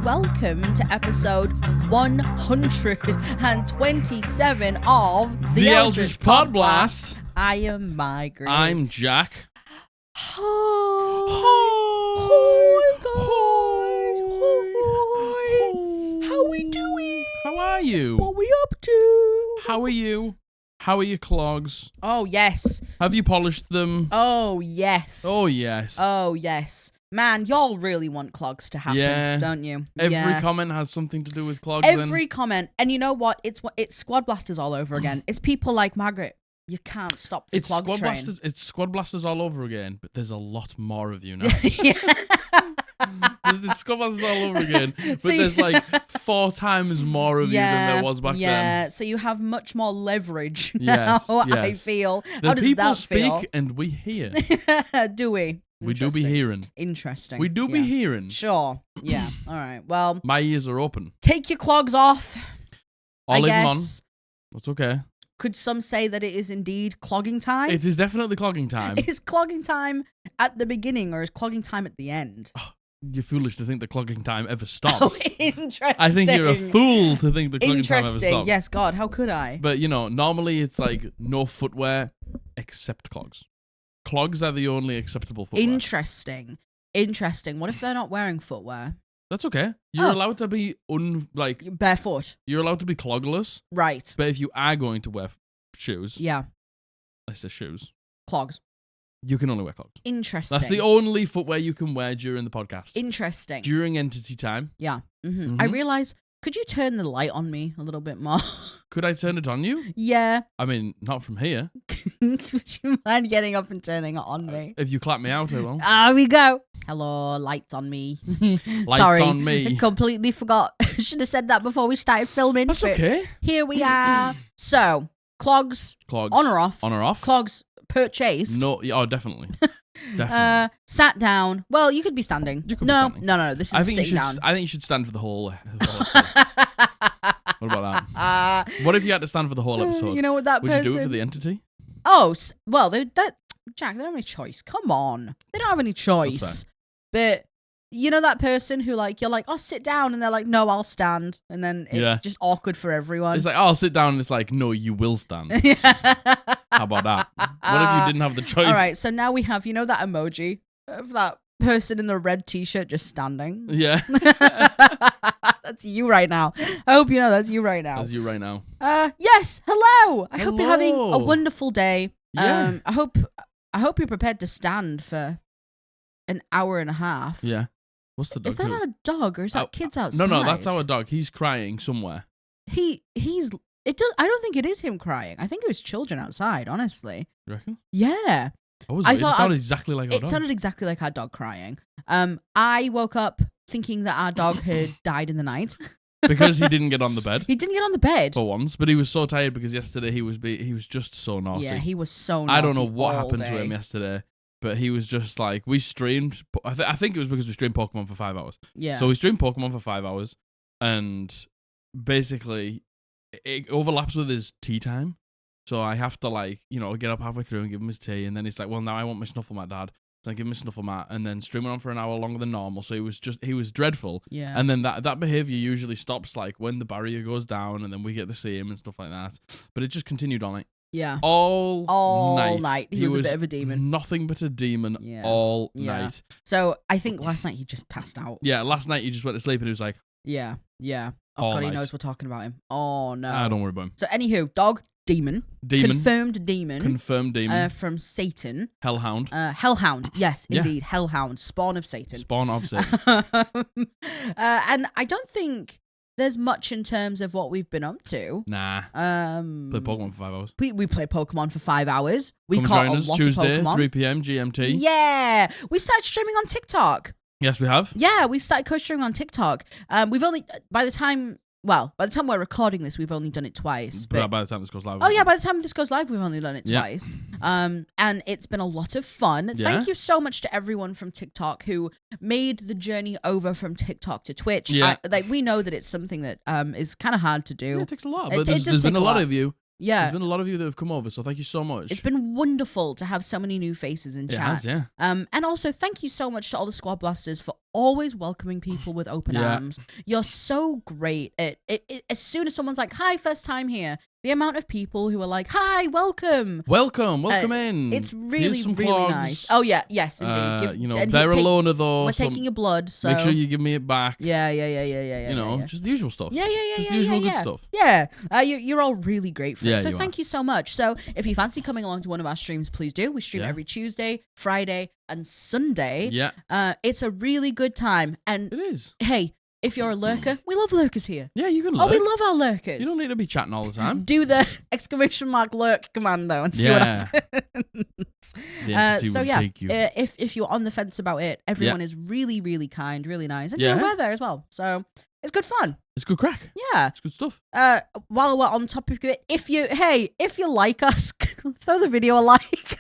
welcome to episode 127 of The Eldritch Podblast. I am Margaret. I'm Jack. Hi. Hi, guys. Hi. How we doing? How are you? What we up to? How are you? How are your clogs? Oh, yes. Have you polished them? Oh, yes. Oh, yes. Oh, yes. Man, y'all really want clogs to happen, don't you? Every comment has something to do with clogs. Every comment. And you know what? It's squad blasters all over again. It's people like Margaret. You can't stop the clog train. Blasters, it's squad blasters all over again, but there's a lot more of you now. There's squad blasters all over again, but there's like 4 times more of you than there was back then. Yeah, so you have much more leverage now, yes. I feel. The How does people that speak feel? and we hear. Do we? We do be hearing. Interesting. We do be hearing. Sure. Yeah. All right. Well, my ears are open. Take your clogs off. I'll leave them on. That's okay. Could some say that it is indeed clogging time? It is definitely clogging time. Is clogging time at the beginning or is clogging time at the end? Oh, you're foolish to think the clogging time ever stops. Oh, interesting. I think you're a fool to think the clogging time ever stops. Yes, God, how could I? But, you know, normally it's like no footwear except clogs. Clogs are the only acceptable footwear. Interesting. What if they're not wearing footwear? That's okay. You're allowed to be barefoot. You're allowed to be clogless. Right. But if you are going to wear shoes. Yeah. I say shoes. Clogs. You can only wear clogs. Interesting. That's the only footwear you can wear during the podcast. Interesting. During entity time. Yeah. Mm-hmm. I realize, could you turn the light on me a little bit more? Could I turn it on you? Yeah. I mean, not from here. Would you mind getting up and turning it on me? If you clap me out, I will. There we go. Hello, lights on me. Lights on me. I completely forgot. Should have said that before we started filming. That's okay. Here we are. So, clogs. On or off? On or off? Clogs purchased. No. Oh, definitely. Definitely. Sat down. Well, you could be standing. You could be standing. No. This is sitting down. I think you should stand for the whole What about that? What if you had to stand for the whole episode? You know what that Would person... you do it for the entity? Oh, well, Jack, they don't have any choice. Come on. They don't have any choice. But you know that person who, like, you're like, oh, sit down. And they're like, no, I'll stand. And then it's just awkward for everyone. It's like, oh, I'll sit down. And it's like, no, you will stand. How about that? What if you didn't have the choice? All right. So now we have, you know, that emoji of that person in the red t-shirt just standing? Yeah. That's you right now. I hope you know that's you right now. That's you right now. Yes. Hello. I hope you're having a wonderful day. Yeah. I hope you're prepared to stand for an hour and a half. Yeah. What's the dog? Is that our dog or is that kids outside? No, that's our dog. He's crying somewhere. I don't think it is him crying. I think it was children outside, honestly. You reckon? Yeah. It sounded exactly like our dog. It sounded exactly like our dog crying. I woke up thinking that our dog had died in the night. Because he didn't get on the bed. He didn't get on the bed. For once, but he was so tired because yesterday he was just so naughty. Yeah, he was so naughty. I don't know what happened to him yesterday, but he was just like, we streamed, I think it was because we streamed Pokemon for 5 hours. Yeah. So we streamed Pokemon for 5 hours, and basically it overlaps with his tea time. So I have to, like, you know, get up halfway through and give him his tea, and then he's like, well, now I want my Snuffle Mat, Dad. So I give him a Snuffle Mat, and then stream went on for an hour longer than normal. So he was dreadful. Yeah. And then that behavior usually stops, like, when the barrier goes down, and then we get to see him and stuff like that. But it just continued on it. Yeah. All night. He was a bit of a demon. Nothing but a demon all night. So I think last night he just passed out. Yeah, last night he just went to sleep, and he was like... Yeah. Oh, God, he knows we're talking about him. Oh, no. Don't worry about him. So anywho, dog... Demon. Confirmed demon. From Satan. Hellhound. Hellhound. Yes, indeed. Hellhound. Spawn of Satan. And I don't think there's much in terms of what we've been up to. Nah. Played Pokemon for 5 hours. We played Pokemon for 5 hours. We Come caught join a us lot Tuesday, of Pokemon. 3 p.m. GMT. Yeah. We started streaming on TikTok. Yes, we have. Yeah, we've started co-streaming on TikTok. We've only, by the time we're recording this, we've only done it twice. But by the time this goes live. Oh, yeah, by the time this goes live, we've only done it twice. And it's been a lot of fun. Yeah. Thank you so much to everyone from TikTok who made the journey over from TikTok to Twitch. Yeah. We know that it's something that is kind of hard to do. Yeah, it takes a lot. But there's been a lot of you. Yeah. There's been a lot of you that have come over, so thank you so much. It's been wonderful to have so many new faces in chat. It has, yeah. And also, thank you so much to all the Squad Blasters for always welcoming people with open arms. You're so great at it. As soon as someone's like, "Hi, first time here," the amount of people who are like, "Hi, welcome in. It's really, really clogs. Nice. Oh yeah, yes, indeed. They're a loner though. We're taking your blood, so make sure you give me it back. Yeah. Just the usual stuff. Yeah. Just the usual good stuff. Yeah. You're all really great for it. So you thank you so much. So if you fancy coming along to one of our streams, please do. We stream every Tuesday, Friday, and Sunday. Yeah. It's a really good time. And it is. Hey, if you're a lurker, we love lurkers here. Yeah, you can lurk. Oh, we love our lurkers. You don't need to be chatting all the time. Do the ! Lurk commando and see what happens. The entity will take you. If you're on the fence about it, everyone is really, really kind, really nice. And you're aware there as well. So it's good fun. It's good crack. Yeah. It's good stuff. While we're on topic of it, if you like us, throw the video a like.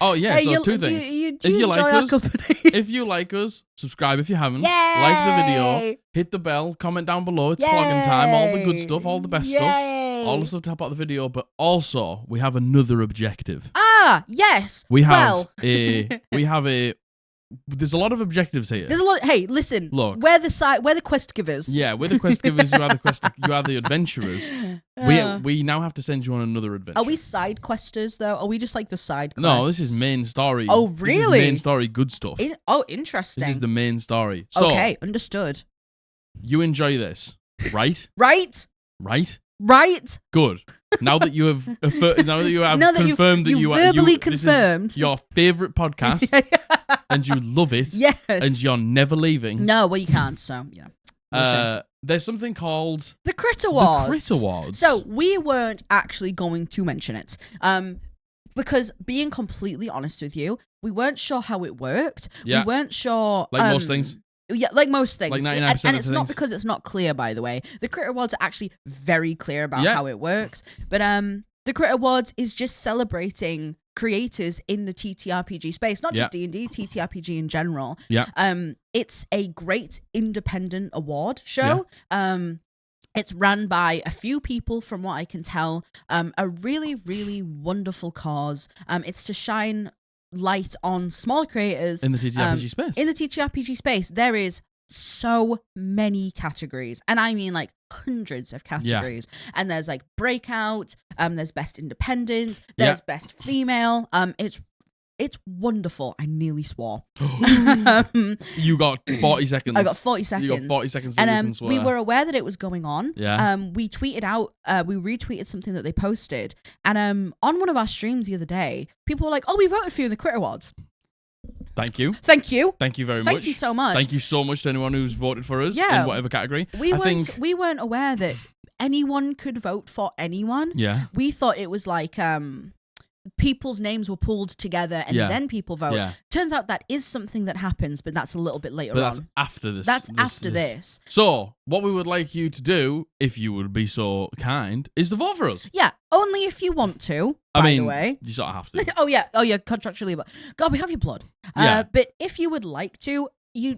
Oh yeah, hey, so two things. If you like us, if you like us, subscribe if you haven't. Yay! Like the video, hit the bell, comment down below. It's vlogging time. All the good stuff, all the best stuff, all the stuff to help out the video. But also, we have another objective. Ah, yes. We have There's a lot of objectives here. There's a lot. Hey, listen. Look, we're the quest givers. Yeah, we're the quest givers. You are the adventurers. We now have to send you on another adventure. Are we side questers though? Are we just like the side quests? No, this is main story. Oh, really? This is main story, good stuff. Interesting. This is the main story. So, okay, understood. You enjoy this, right? Right. Good. Now that you have confirmed that you verbally confirmed this is your favorite podcast and you love it. Yes. And you're never leaving. No, well you can't. So yeah. There's something called the Crit Awards. The Crit Awards. So we weren't actually going to mention it. Because being completely honest with you, we weren't sure how it worked. Yeah. We weren't sure. Like most things. Yeah, like most things. Like 99% and it's of not things. because it's not clear, by the way. The Crit Awards are actually very clear about how it works. But the Crit Awards is just celebrating creators in the TTRPG space, not just D&D, TTRPG in general. Yeah. It's a great independent award show. Yeah. It's run by a few people, from what I can tell. A really, really wonderful cause. It's to shine light on smaller creators in the TTRPG space. In the TTRPG space, there is so many categories, and I mean like hundreds of categories. And there's like breakout, there's best independent, there's best female. It's wonderful. I nearly swore. You got 40 seconds. I got 40 seconds. You got 40 seconds. And we were aware that it was going on. Yeah. We tweeted out. We retweeted something that they posted, and on one of our streams the other day, people were like, "Oh, we voted for you in the Crit Awards." Thank you. Thank you. Thank you very much. Thank you so much. Thank you so much to anyone who's voted for us in whatever category. We weren't aware that anyone could vote for anyone. Yeah. We thought it was like people's names were pulled together and then people vote. Yeah. Turns out that is something that happens, but that's a little bit later on. That's after this. That's after this. So, what we would like you to do, if you would be so kind, is to vote for us. Yeah, only if you want to, by the way. You sort of have to. Oh, yeah, contractually. But God, we have your blood. But if you would like to, you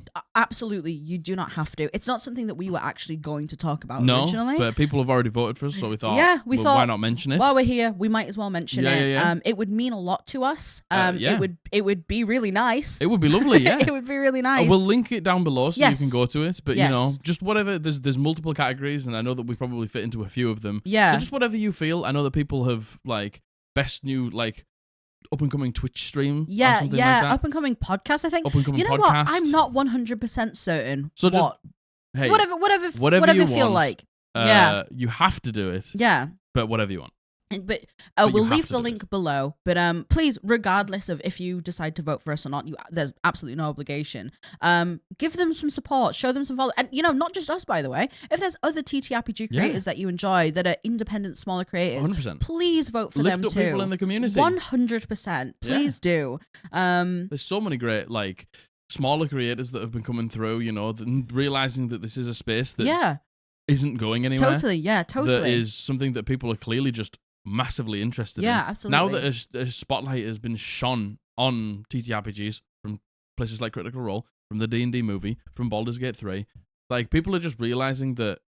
do not have to. It's not something that we were actually going to talk about originally. But people have already voted for us, so we thought, we thought, why not mention it? While we're here, we might as well mention it. Yeah. It would mean a lot to us. It would be really nice. It would be lovely, yeah. It would be really nice. We'll link it down below so you can go to it. But, just whatever. There's multiple categories, and I know that we probably fit into a few of them. Yeah. So just whatever you feel. I know that people have, like, best new, like, up-and-coming Twitch stream or something like that. Up-and-coming podcast, I think. Up-and-coming podcast. What? I'm not 100% certain. So just, hey, whatever you feel like. You have to do it. Yeah. But whatever you want. But we'll leave the link below. But please, regardless of if you decide to vote for us or not, there's absolutely no obligation. Give them some support, show them some follow, and not just us, by the way. If there's other TTRPG creators that you enjoy that are independent, smaller creators, 100%. Please vote for them too. Lift up people in the community. 100%. Please do. There's so many great like smaller creators that have been coming through. Realizing that this is a space that isn't going anywhere. Totally. That is something that people are clearly just massively interested in. Absolutely. Now that a spotlight has been shone on TTRPGs from places like Critical Role, from the D&D movie, from Baldur's Gate 3, like people are just realizing that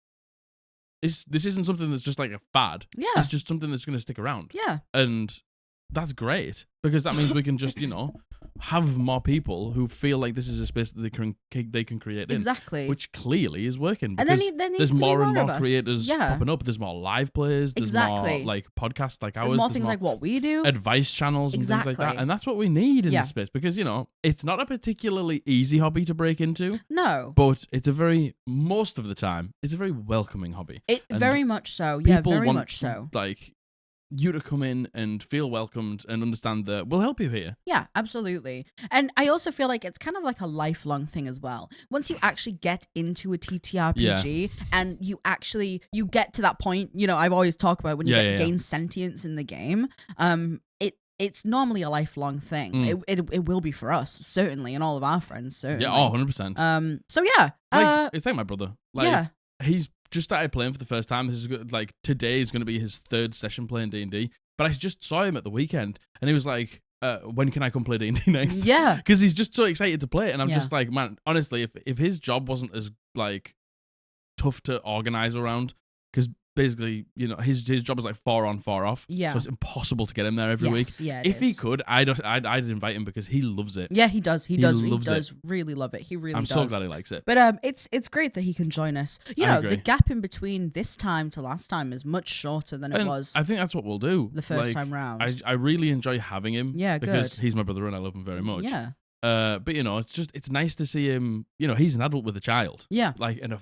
this isn't something that's just like a fad. Yeah. It's just something that's going to stick around. Yeah. And that's great because that means we can just, have more people who feel like this is a space that they can create in. Exactly. Which clearly is working. And Because then there's more and more creators Yeah. popping up. There's more live plays. There's Exactly. more like podcasts like ours. There's more things like what we do. Advice channels and things like that. Exactly. And that's what we need in this space. Because, it's not a particularly easy hobby to break into. No. But most of the time, it's a very welcoming hobby. Very much so. Yeah, People very want, much so. Like, you to come in and feel welcomed and understand that we'll help you here. Yeah, absolutely. And I also feel like it's kind of like a lifelong thing as well. Once you actually get into a TTRPG and you get to that point, I've always talked about when you gain sentience in the game, it's normally a lifelong thing. It will be for us, certainly, and all of our friends, certainly. Yeah, 100%. So yeah. It's like my brother. Like, he's just started playing for the first time. This is like today is going to be his 3rd session playing D&D. But I just saw him at the weekend, and he was like, "When can I come play D&D next?" Yeah, because he's just so excited to play it. And I'm just like, man, honestly, if his job wasn't as like tough to organize around, because basically, his job is like 4 on, 4 off. Yeah. So it's impossible to get him there every week. Yeah, if he could, I'd invite him because he loves it. Yeah, he does. He does really love it. He really does. I'm so glad he likes it. But it's great that he can join us. The gap in between this time to last time is much shorter than it was. I think that's what we'll do. The first time round. I really enjoy having him. Yeah, because good. he's my brother and I love him very much. Yeah. But it's nice to see him. He's an adult with a child. Yeah. Like in a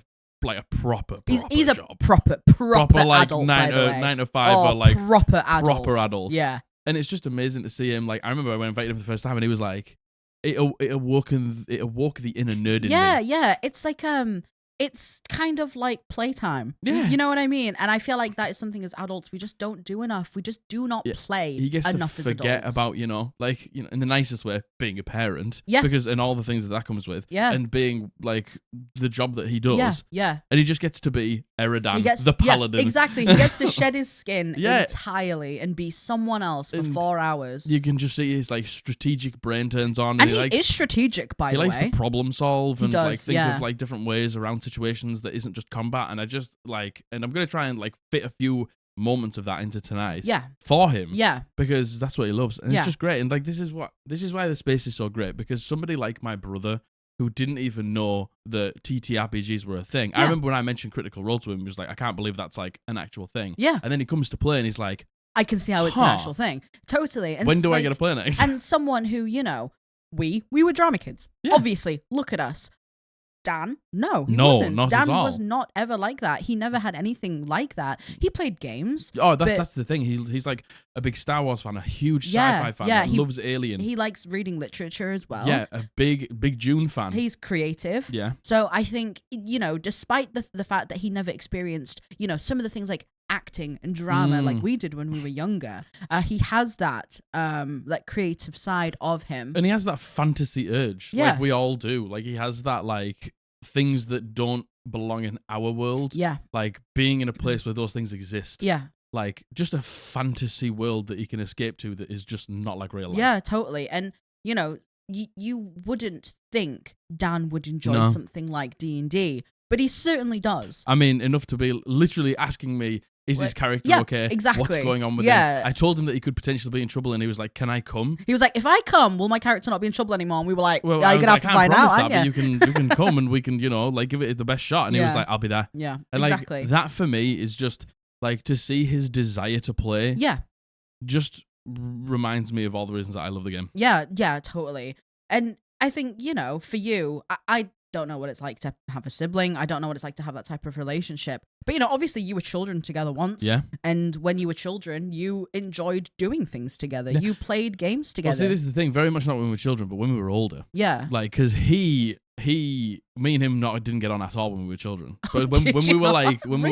proper he's a job. proper like adult, 9 to 5 or like proper adult. Proper adult. Yeah. And it's just amazing to see him. Like, I remember when I invited him for the first time and he was like, it awoke the inner nerd in me. Yeah. It's like it's kind of like playtime. Yeah. You know what I mean? And I feel like that is something as adults we just don't do enough. We just do not play he gets enough to forget as adults. about, in the nicest way, being a parent. Yeah. Because and all the things that comes with. Yeah. And being like the job that he does. Yeah. And he just gets to be Eridan, the paladin. Yeah, exactly. He gets to shed his skin entirely and be someone else for 4 hours. You can just see his like strategic brain turns on. And he is strategic, by the way. He likes to problem solve and like think of like different ways around situations that isn't just combat. And I just like, and I'm gonna try and like fit a few moments of that into tonight. Yeah. For him. Yeah. Because that's what he loves. And it's just great. And like this is why the space is so great, because somebody like my brother who didn't even know that TTRPGs were a thing. I remember when I mentioned Critical Role to him, he was like, I can't believe that's like an actual thing. Yeah. And then he comes to play and he's like, I can see how it's an actual thing. Totally. And when do I get to play next? And someone who, we were drama kids. Yeah. Obviously, look at us. Dan, no, he wasn't. Not Dan at all. was not ever like that. He never had anything like that. He played games. Oh, that's the thing. He's like a big Star Wars fan, a huge sci-fi fan. Yeah, he loves Alien. He likes reading literature as well. Yeah, a big Dune fan. He's creative. Yeah. So I think, despite the fact that he never experienced, some of the things like acting and drama like we did when we were younger, he has that creative side of him. And he has that fantasy urge. Yeah. Like we all do. Like he has that like things that don't belong in our world. Yeah. Like being in a place where those things exist. Yeah. Like just a fantasy world that he can escape to that is just not like real life. Yeah, totally. And, you wouldn't think Dan would enjoy something like D&D, but he certainly does. I mean, enough to be literally asking me, is his character okay? Exactly. What's going on with him? I told him that he could potentially be in trouble, and he was like, "Can I come?" He was like, "If I come, will my character not be in trouble anymore?" And we were like, "Well, you're gonna have to find out, aren't you?" But you can come, and we can, give it the best shot. And he was like, "I'll be there." Yeah, and exactly. Like that for me is just like to see his desire to play. Yeah, just reminds me of all the reasons that I love the game. Yeah, totally. And I think for you, I don't know what it's like to have a sibling. I don't know what it's like to have that type of relationship. But, obviously you were children together once. Yeah. And when you were children, you enjoyed doing things together. Yeah. You played games together. Well, see, this is the thing. Very much not when we were children, but when we were older. Yeah. Like, because me and him didn't get on at all when we were children. But when we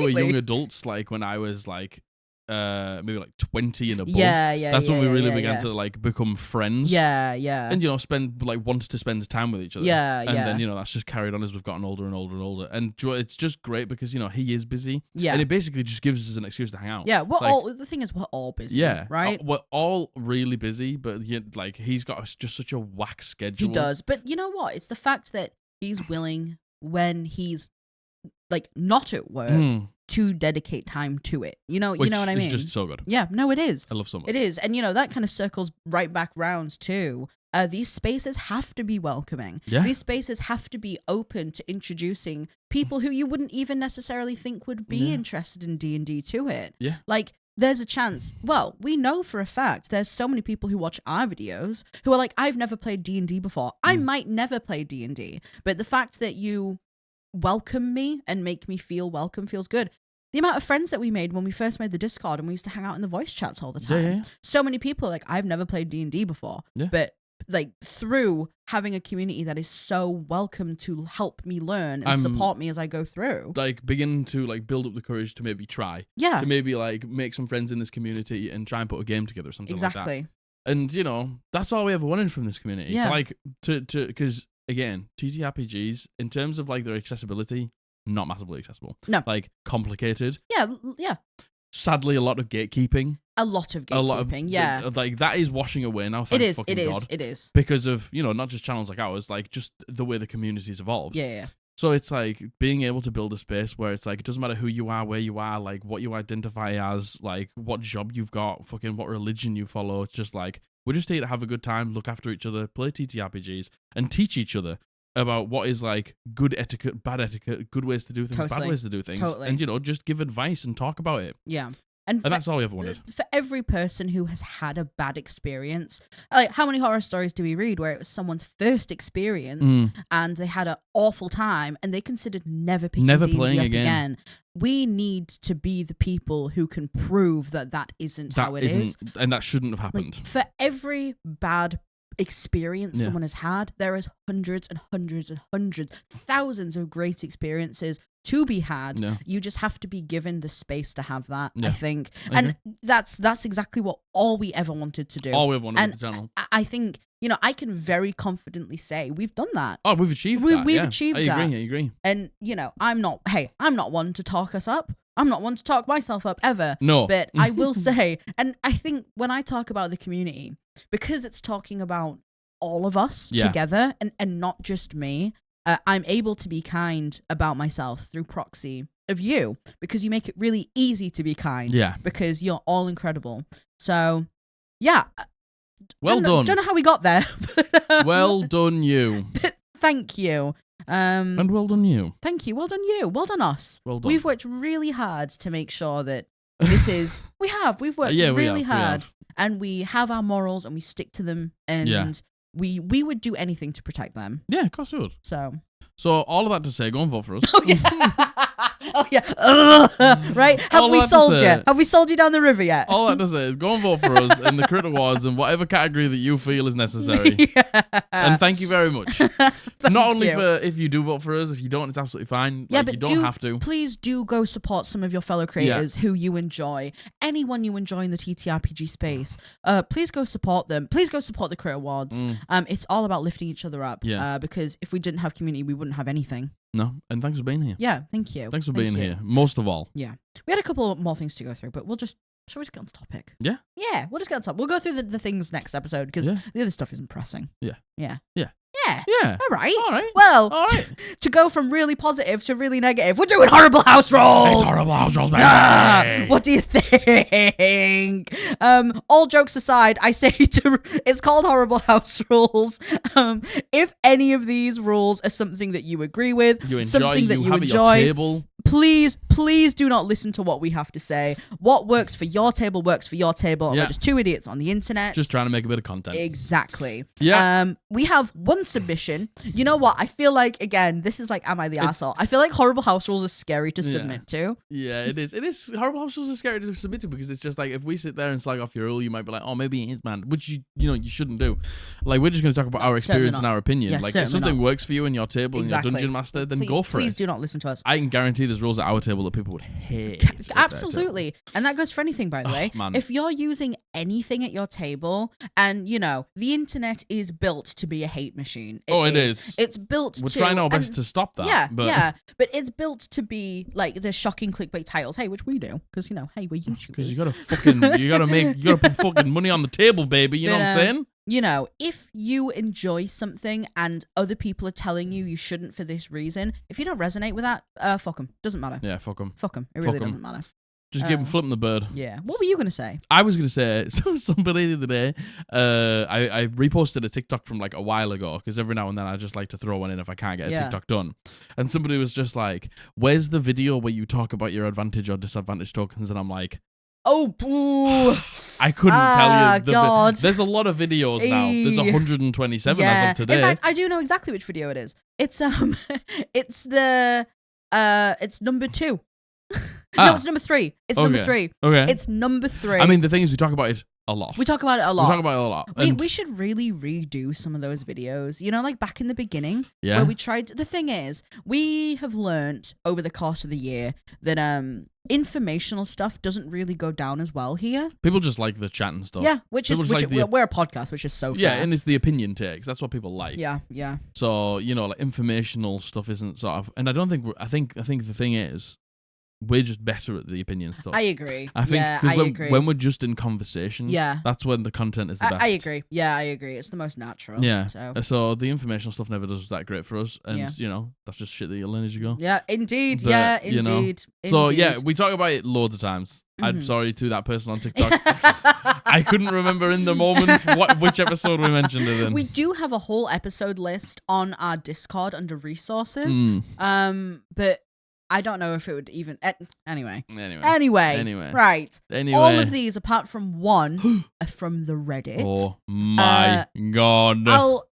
were young adults, like when I was like, maybe like 20 and above. That's when we really began to like become friends. Yeah. And wanted to spend time with each other. And then that's just carried on as we've gotten older and older and older. And it's just great because he is busy. Yeah. And it basically just gives us an excuse to hang out. Yeah. The thing is, we're all busy. Yeah. Right. We're all really busy, but he's got just such a whack schedule. He does. But you know what? It's the fact that he's willing when he's like not at work to dedicate time to it. You know what I mean? It's just so good. Yeah, no, it is. I love so much. It is. And, that kind of circles right back round to these spaces have to be welcoming. Yeah. These spaces have to be open to introducing people who you wouldn't even necessarily think would be interested in D&D to it. Yeah. Like, there's a chance. Well, we know for a fact there's so many people who watch our videos who are like, I've never played D&D before. I might never play D&D. But the fact that you welcome me and make me feel welcome feels good. The amount of friends that we made when we first made the Discord and we used to hang out in the voice chats all the time. Yeah. So many people like, I've never played D&D before. Yeah. But like through having a community that is so welcome to help me learn and support me as I go through. Like begin to like build up the courage to maybe try. Yeah. To maybe like make some friends in this community and try and put a game together or something like that. Exactly. And that's all we ever wanted from this community. Yeah. To like because again, TTRPGs in terms of like their accessibility, not massively accessible. No. Like complicated. Yeah. Sadly, a lot of gatekeeping. A lot of gatekeeping, yeah. Like, that is washing away now, thank fucking God. It is. Because of, not just channels like ours, like, just the way the community's evolved. Yeah. So it's, like, being able to build a space where it's, like, it doesn't matter who you are, where you are, like, what you identify as, like, what job you've got, fucking what religion you follow. It's just, like, we're just here to have a good time, look after each other, play TTRPGs, and teach each other about what is, like, good etiquette, bad etiquette, good ways to do things, bad ways to do things. Totally. And, just give advice and talk about it. Yeah. And that's all we ever wanted. For every person who has had a bad experience, like how many horror stories do we read where it was someone's first experience and they had an awful time and they considered never picking D&D up again? We need to be the people who can prove that isn't how it is. And that shouldn't have happened. Like, for every bad experience someone has had, there is hundreds and hundreds and hundreds, thousands of great experiences to be had. You just have to be given the space to have that, I think. And that's exactly what all we ever wanted to do. All we ever wanted with the channel. I think, I can very confidently say we've done that. Oh, we've achieved that. We've achieved that. I agree. And, I'm not one to talk us up. I'm not one to talk myself up ever. No. But I will say, and I think when I talk about the community, because it's talking about all of us together and not just me, I'm able to be kind about myself through proxy of you because you make it really easy to be kind. Yeah. Because you're all incredible. So, yeah. Well done. Don't know how we got there. But, well done, you. Thank you. And well done, you. Thank you. Well done, you. Well done, us. Well done. We've worked really hard to make sure that this is... We've worked really hard. And we have our morals and we stick to them. And we would do anything to protect them. Yeah, of course we would. So all of that to say, go and vote for us. Oh, yeah. Oh, yeah. Right? Have we sold you? Have we sold you down the river yet? All that to say is go and vote for us in the Crit Awards in whatever category that you feel is necessary. And thank you very much. Not only for if you do vote for us, if you don't, it's absolutely fine. Yeah, like, but you don't have to. Please do go support some of your fellow creators who you enjoy. Anyone you enjoy in the TTRPG space. Please go support them. Please go support the Crit Awards. It's all about lifting each other up. Because if we didn't have community, we wouldn't have anything. No, and thanks for being here. Yeah, thank you. Thanks for being here, most of all. Yeah. We had a couple more things to go through, but shall we just get on topic? Yeah. Yeah, we'll just get on topic. We'll go through the things next episode because the other stuff isn't pressing. Yeah. Yeah. Yeah. Yeah. Yeah. All right. All right. Well, all right. To go from really positive to really negative, we're doing horrible house rolls. It's horrible house rolls, baby. What do you think? All jokes aside, I say it's called horrible house rules. If any of these rules are something that you agree with, something that you have enjoy, at your table. Please do not listen to what we have to say. What works for your table works for your table. And we're just two idiots on the internet. Just trying to make a bit of content. Exactly. Yeah. We have one submission. You know what? I feel like, again, this is like, am I the asshole? I feel like horrible house rules are scary to submit to. Yeah, it is. It is. Horrible house rules are scary to submit to because it's just like, if we sit there and slag off your rule, you might be like, oh, maybe it is, man. Which you shouldn't do. Like, we're just going to talk about our experience and our opinion. Yeah, like, if something works for you and your table and your dungeon master, then go for it. Please do not listen to us. I can guarantee there's rules at our table that people would hate. Absolutely. And that goes for anything, by the way. Man. If you're using anything at your table and, the internet is built to be a hate machine. It is. It's built We're trying our best to stop that. Yeah, but it's built to be like the shocking clickbait titles. Hey, which we do. Because, hey, we're YouTubers. Because you gotta put fucking money on the table, baby. You know what I'm saying? you know, if you enjoy something and other people are telling you shouldn't for this reason, if you don't resonate with that, fuck them. Doesn't matter. Yeah, fuck them. Fuck them. It really doesn't matter. Just flip them the bird. Yeah. What were you going to say? I was going to say, so somebody the other day, I reposted a TikTok from like a while ago, because every now and then I just like to throw one in if I can't get a TikTok done. And somebody was just like, where's the video where you talk about your advantage or disadvantage tokens? And I'm like, oh, boo. I couldn't tell you. God. There's a lot of videos now. There's 127 as of today. In fact, I do know exactly which video it is. It's it's number 2. No, it's number 3. It's number 3. Okay. It's number 3. I mean, the thing is, we talk about it a lot. We talk about it a lot. And We should really redo some of those videos. You know, like back in the beginning, yeah. where we tried. The thing is, we have learned over the course of the year that informational stuff doesn't really go down as well here. People just like the chat and stuff. Yeah, we're a podcast, which is so fair. Yeah, and it's the opinion takes. That's what people like. Yeah. So, you know, like informational stuff isn't sort of, and I don't think I think the thing is, we're just better at the opinion stuff. I agree. I think when we're just in conversation, that's when the content is the best. I agree. Yeah, I agree. It's the most natural. Yeah. So the informational stuff never does that great for us, and you know, that's just shit that you learn as you go. Yeah, indeed. But, indeed. You know, so yeah, we talk about it loads of times. I'm sorry to that person on TikTok. I couldn't remember in the moment which episode we mentioned it in. We do have a whole episode list on our Discord under resources. But I don't know if it would even... Anyway. Right. Anyway. All of these, apart from one, are from the Reddit. Oh my God. I'll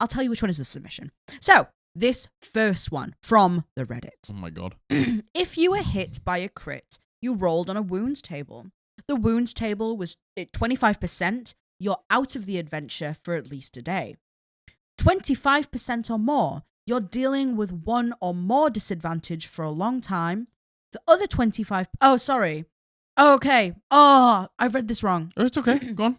tell you which one is the submission. So, this first one from the Reddit. Oh my God. If you were hit by a crit, you rolled on a wounds table. The wounds table was 25%. You're out of the adventure for at least a day. 25% or more. You're dealing with one or more disadvantage for a long time. The other 25... Oh, sorry. Oh, okay. Oh, I've read this wrong. Oh, it's okay. Go on.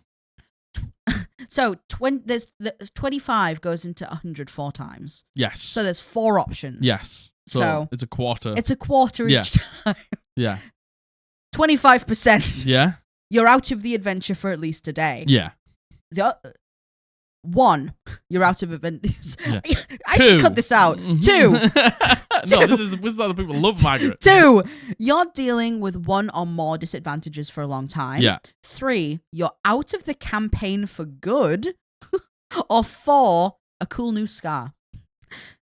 So, there's 25 goes into 104 times. Yes. So, there's 4 options. Yes. So it's a quarter. It's a quarter each time. Yeah. 25%. Yeah. You're out of the adventure for at least a day. Yeah. 1, you're out of events. Yeah. I should cut this out. 2. No, this is how the people love Margaret. 2, you're dealing with one or more disadvantages for a long time. Yeah. 3, you're out of the campaign for good. Or 4, a cool new scar.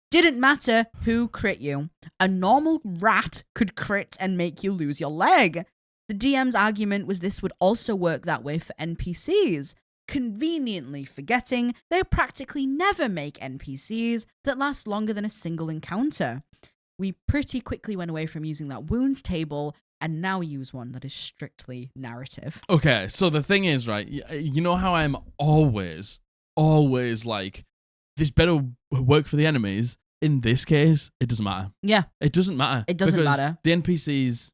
Didn't matter who crit you. A normal rat could crit and make you lose your leg. The DM's argument was this would also work that way for NPCs. Conveniently forgetting they practically never make NPCs that last longer than a single encounter. We pretty quickly went away from using that wounds table and now use one that is strictly narrative. Okay, so the thing is, right, you know how I'm always like, this better work for the enemies? In this case, it doesn't matter. Yeah. It doesn't matter. It doesn't matter. The NPCs...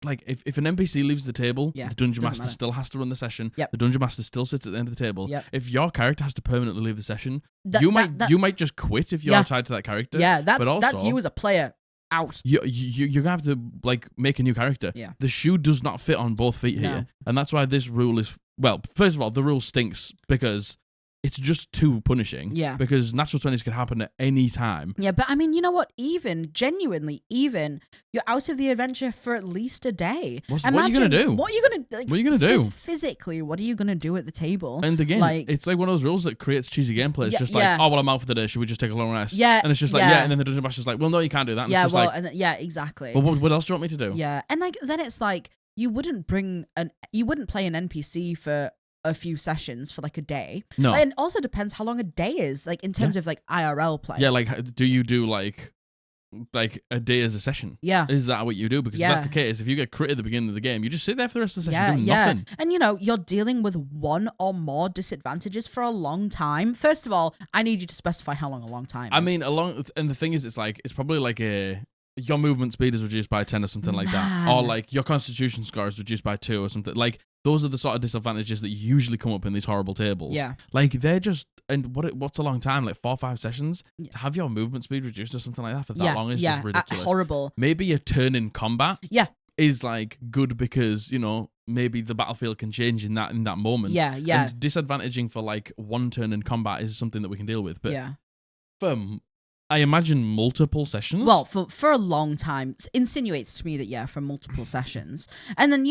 Like, if an NPC leaves the table, the Dungeon Master still has to run the session. Yep. The Dungeon Master still sits at the end of the table. Yep. If your character has to permanently leave the session, you might just quit if you're tied to that character. Yeah, that's you as a player out. You're going to have to, like, make a new character. Yeah. The shoe does not fit on both feet here. And that's why this rule is... Well, first of all, the rule stinks because... It's just too punishing. Yeah. Because natural 20s could happen at any time. Yeah, but I mean, you know what? Genuinely, you're out of the adventure for at least a day. What are you going to do? What are you going to do? Physically, what are you going to do at the table? And again, it's like one of those rules that creates cheesy gameplay. It's just like, oh, well, I'm out for the day. Should we just take a long rest? Yeah. And it's just like, and then the Dungeon Master's like, well, no, you can't do that. And exactly. Well, what else do you want me to do? Yeah. And like, then it's like, you wouldn't play an NPC for a few sessions for like a day. No. And it also depends how long a day is, like in terms of like IRL play. Yeah, like do you do like a day as a session? Yeah. Is that what you do? Because if that's the case, if you get crit at the beginning of the game, you just sit there for the rest of the session doing nothing. And you know, you're dealing with one or more disadvantages for a long time. First of all, I need you to specify how long a long time is. I mean, and the thing is, it's probably like your movement speed is reduced by 10 or something like that. Or like your constitution score is reduced by 2 or something. Like those are the sort of disadvantages that usually come up in these horrible tables. Yeah. Like they're just, and what's a long time? Like 4 or 5 sessions? To have your movement speed reduced or something like that for that long is just ridiculous. Horrible. Maybe a turn in combat. Yeah. is like good because, you know, maybe the battlefield can change in that moment. Yeah. And disadvantaging for like one turn in combat is something that we can deal with. But for I imagine multiple sessions. Well, for a long time, it insinuates to me that for multiple sessions, and then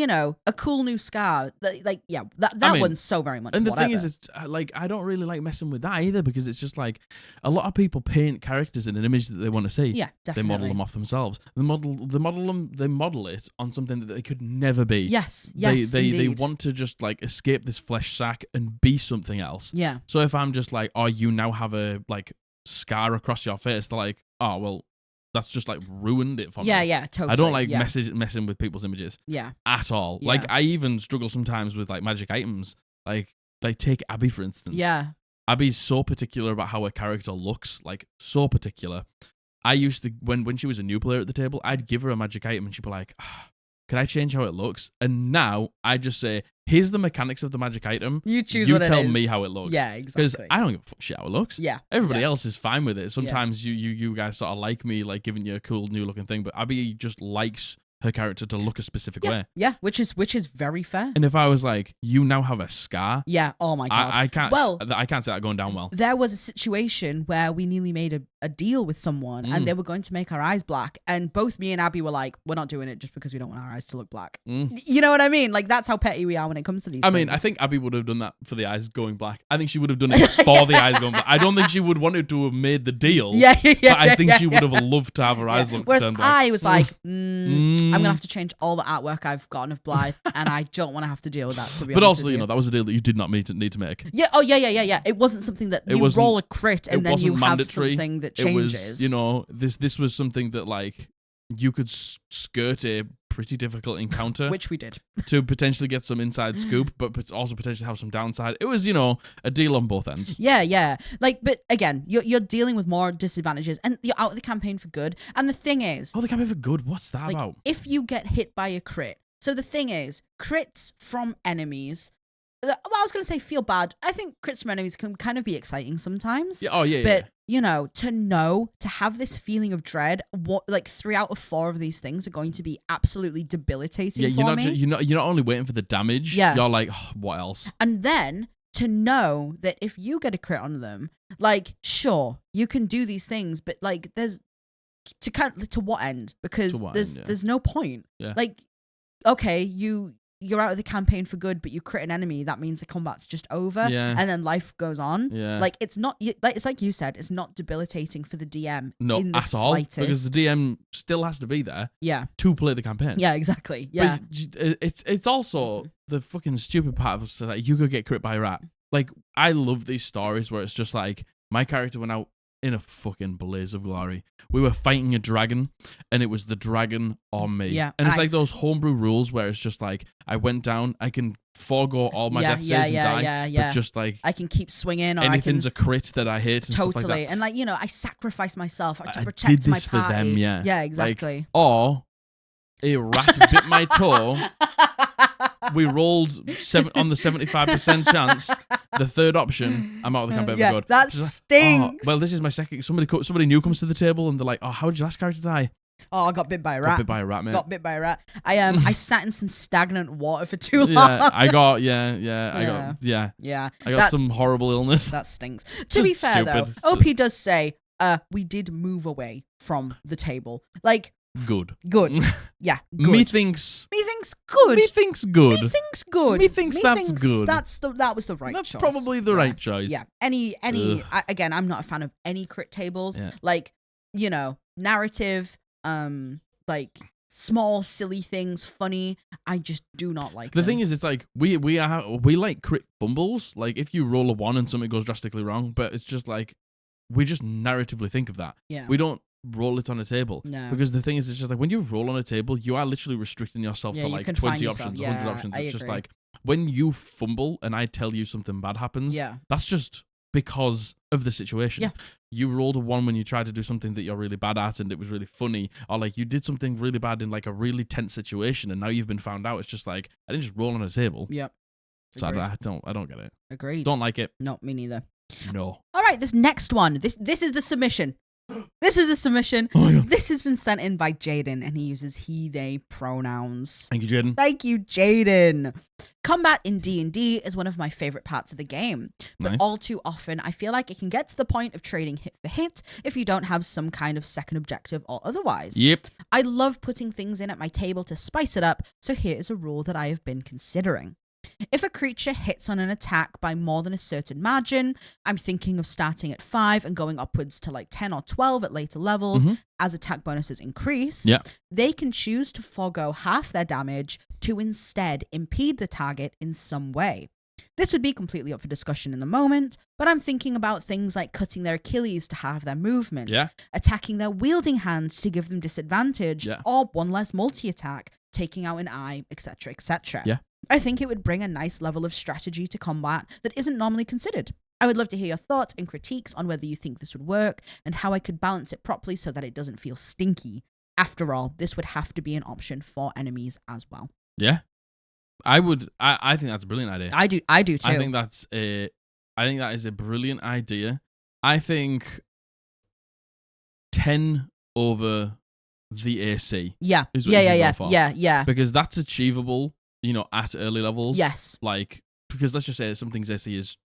a cool new scar. That one's so very much. And the whatever. thing is, it's like I don't really like messing with that either because it's just like a lot of people paint characters in an image that they want to see. Yeah, definitely. They model them off themselves. They model it on something that they could never be. Yes. They want to just like escape this flesh sack and be something else. Yeah. So if I'm just like, oh, you now have a like scar across your face, they're like, oh well, that's just like ruined it for me. Yeah, totally. I don't like messing with people's images. Yeah. At all. Yeah. Like I even struggle sometimes with like magic items. Like take Abby for instance. Yeah. Abby's so particular about how her character looks, like so particular. I used to when she was a new player at the table, I'd give her a magic item and she'd be like, can I change how it looks? And now I just say, here's the mechanics of the magic item. You choose. You tell me how it looks. Yeah, exactly. Because I don't give a fuck shit how it looks. Yeah. Everybody else is fine with it. Sometimes you guys sort of like me, like giving you a cool new looking thing, but Abby just likes her character to look a specific way. Yeah, which is very fair. And if I was like, you now have a scar. Yeah. Oh my god. I can't. Well, I can't see that going down well. There was a situation where we nearly made a deal with someone, and they were going to make our eyes black, and both me and Abby were like, "We're not doing it just because we don't want our eyes to look black." You know what I mean? Like that's how petty we are when it comes to these. I mean, I think Abby would have done that for the eyes going black. I think she would have done it for the eyes going black. I don't think she would wanted to have made the deal. Yeah. But I think she would have loved to have her eyes look Whereas turned black. I was like, I'm gonna have to change all the artwork I've gotten of Blythe, and I don't want to have to deal with that. To be but honest also, with you know, that was a deal that you did not need to make. Yeah. Oh, yeah. It wasn't something that you roll a crit and then you have mandatory. something that changes. It was, you know, this was something that like you could skirt a pretty difficult encounter, which we did, to potentially get some inside scoop, but also potentially have some downside. It was, you know, a deal on both ends. Yeah. Like, but again, you're dealing with more disadvantages, and you're out of the campaign for good. And the thing is, the campaign for good. What's that about? If you get hit by a crit. So the thing is, crits from enemies. Well, I was going to say feel bad. I think crits from enemies can kind of be exciting sometimes. Yeah. Oh, yeah. But, you know, to have this feeling of dread, like 3 out of 4 of these things are going to be absolutely debilitating for me. You're not only waiting for the damage. Yeah. You're like, oh, what else? And then to know that if you get a crit on them, like, sure, you can do these things, but like there's to what end? Because there's no point. Yeah. Like, okay, you're out of the campaign for good, but you crit an enemy, that means the combat's just over, and then life goes on. Yeah. Like, it's not, it's like you said, it's not debilitating for the DM in the at all, slightest. because the DM still has to be there to play the campaign. Yeah, exactly. Yeah. But it's also the fucking stupid part of like, you could get crit by a rat. Like, I love these stories where it's just like, my character went out in a fucking blaze of glory. We were fighting a dragon, and it was the dragon on me. Yeah. And it's like those homebrew rules where it's just like, I went down, I can forego all my death saves and die, but just like, I can keep swinging, or anything's a crit that I hate and stuff like that. And like, you know, I sacrifice myself to protect did this my for party. them, yeah. Yeah, exactly. Like, or a rat bit my toe. We rolled on the 75% chance. The third option, I'm out of the campaign for good. That stinks. Well, this is my second. Somebody new comes to the table and they're like, "Oh, how did your last character die?" Oh, I got bit by a rat. Got bit by a rat, mate. Got bit by a rat. I sat in some stagnant water for too long. Yeah, I got some horrible illness. That stinks. To be fair, though, OP does say, "We did move away from the table." Like, good. Yeah, good. Me thinks good. Me thinks good. Me thinks good. Me thinks that's good. That was the right choice. That's probably the right choice. Yeah. Again, I'm not a fan of any crit tables. Yeah. Like, you know, narrative, like small silly things, funny. I just do not like the them. thing is, it's like we like crit fumbles. Like, if you roll a 1 and something goes drastically wrong, but it's just like, we just narratively think of that. Yeah. We don't roll it on a table. No. Because the thing is, it's just like, when you roll on a table, you are literally restricting yourself to like 20 options, 100 options. It's just like, when you fumble and I tell you something bad happens, that's just because of the situation. Yeah. You rolled a 1 when you tried to do something that you're really bad at and it was really funny, or like you did something really bad in like a really tense situation and now you've been found out. It's just like, I didn't just roll on a table. Yep. So I don't get it. Agreed. Don't like it. No, me neither. No. All right, this next one. This is the submission. This is the submission. Oh my God. This has been sent in by Jaden, and he uses he, they pronouns. Thank you, Jaden. Thank you, Jaden. Combat in D&D is one of my favorite parts of the game, but all too often I feel like it can get to the point of trading hit for hit if you don't have some kind of second objective or otherwise. Yep. I love putting things in at my table to spice it up, so here is a rule that I have been considering. If a creature hits on an attack by more than a certain margin, I'm thinking of starting at 5 and going upwards to like 10 or 12 at later levels as attack bonuses increase. Yeah. They can choose to forego half their damage to instead impede the target in some way. This would be completely up for discussion in the moment, but I'm thinking about things like cutting their Achilles to halve their movement, attacking their wielding hands to give them disadvantage, or one less multi-attack, taking out an eye, etc., etc. Yeah. I think it would bring a nice level of strategy to combat that isn't normally considered. I would love to hear your thoughts and critiques on whether you think this would work and how I could balance it properly so that it doesn't feel stinky. After all, this would have to be an option for enemies as well. Yeah. I think that's a brilliant idea. I do too. I think that is a brilliant idea. I think 10 over the AC. Yeah. Is what you should go for. Yeah. Because that's achievable, at early levels. Yes. Like, because let's just say something's AC is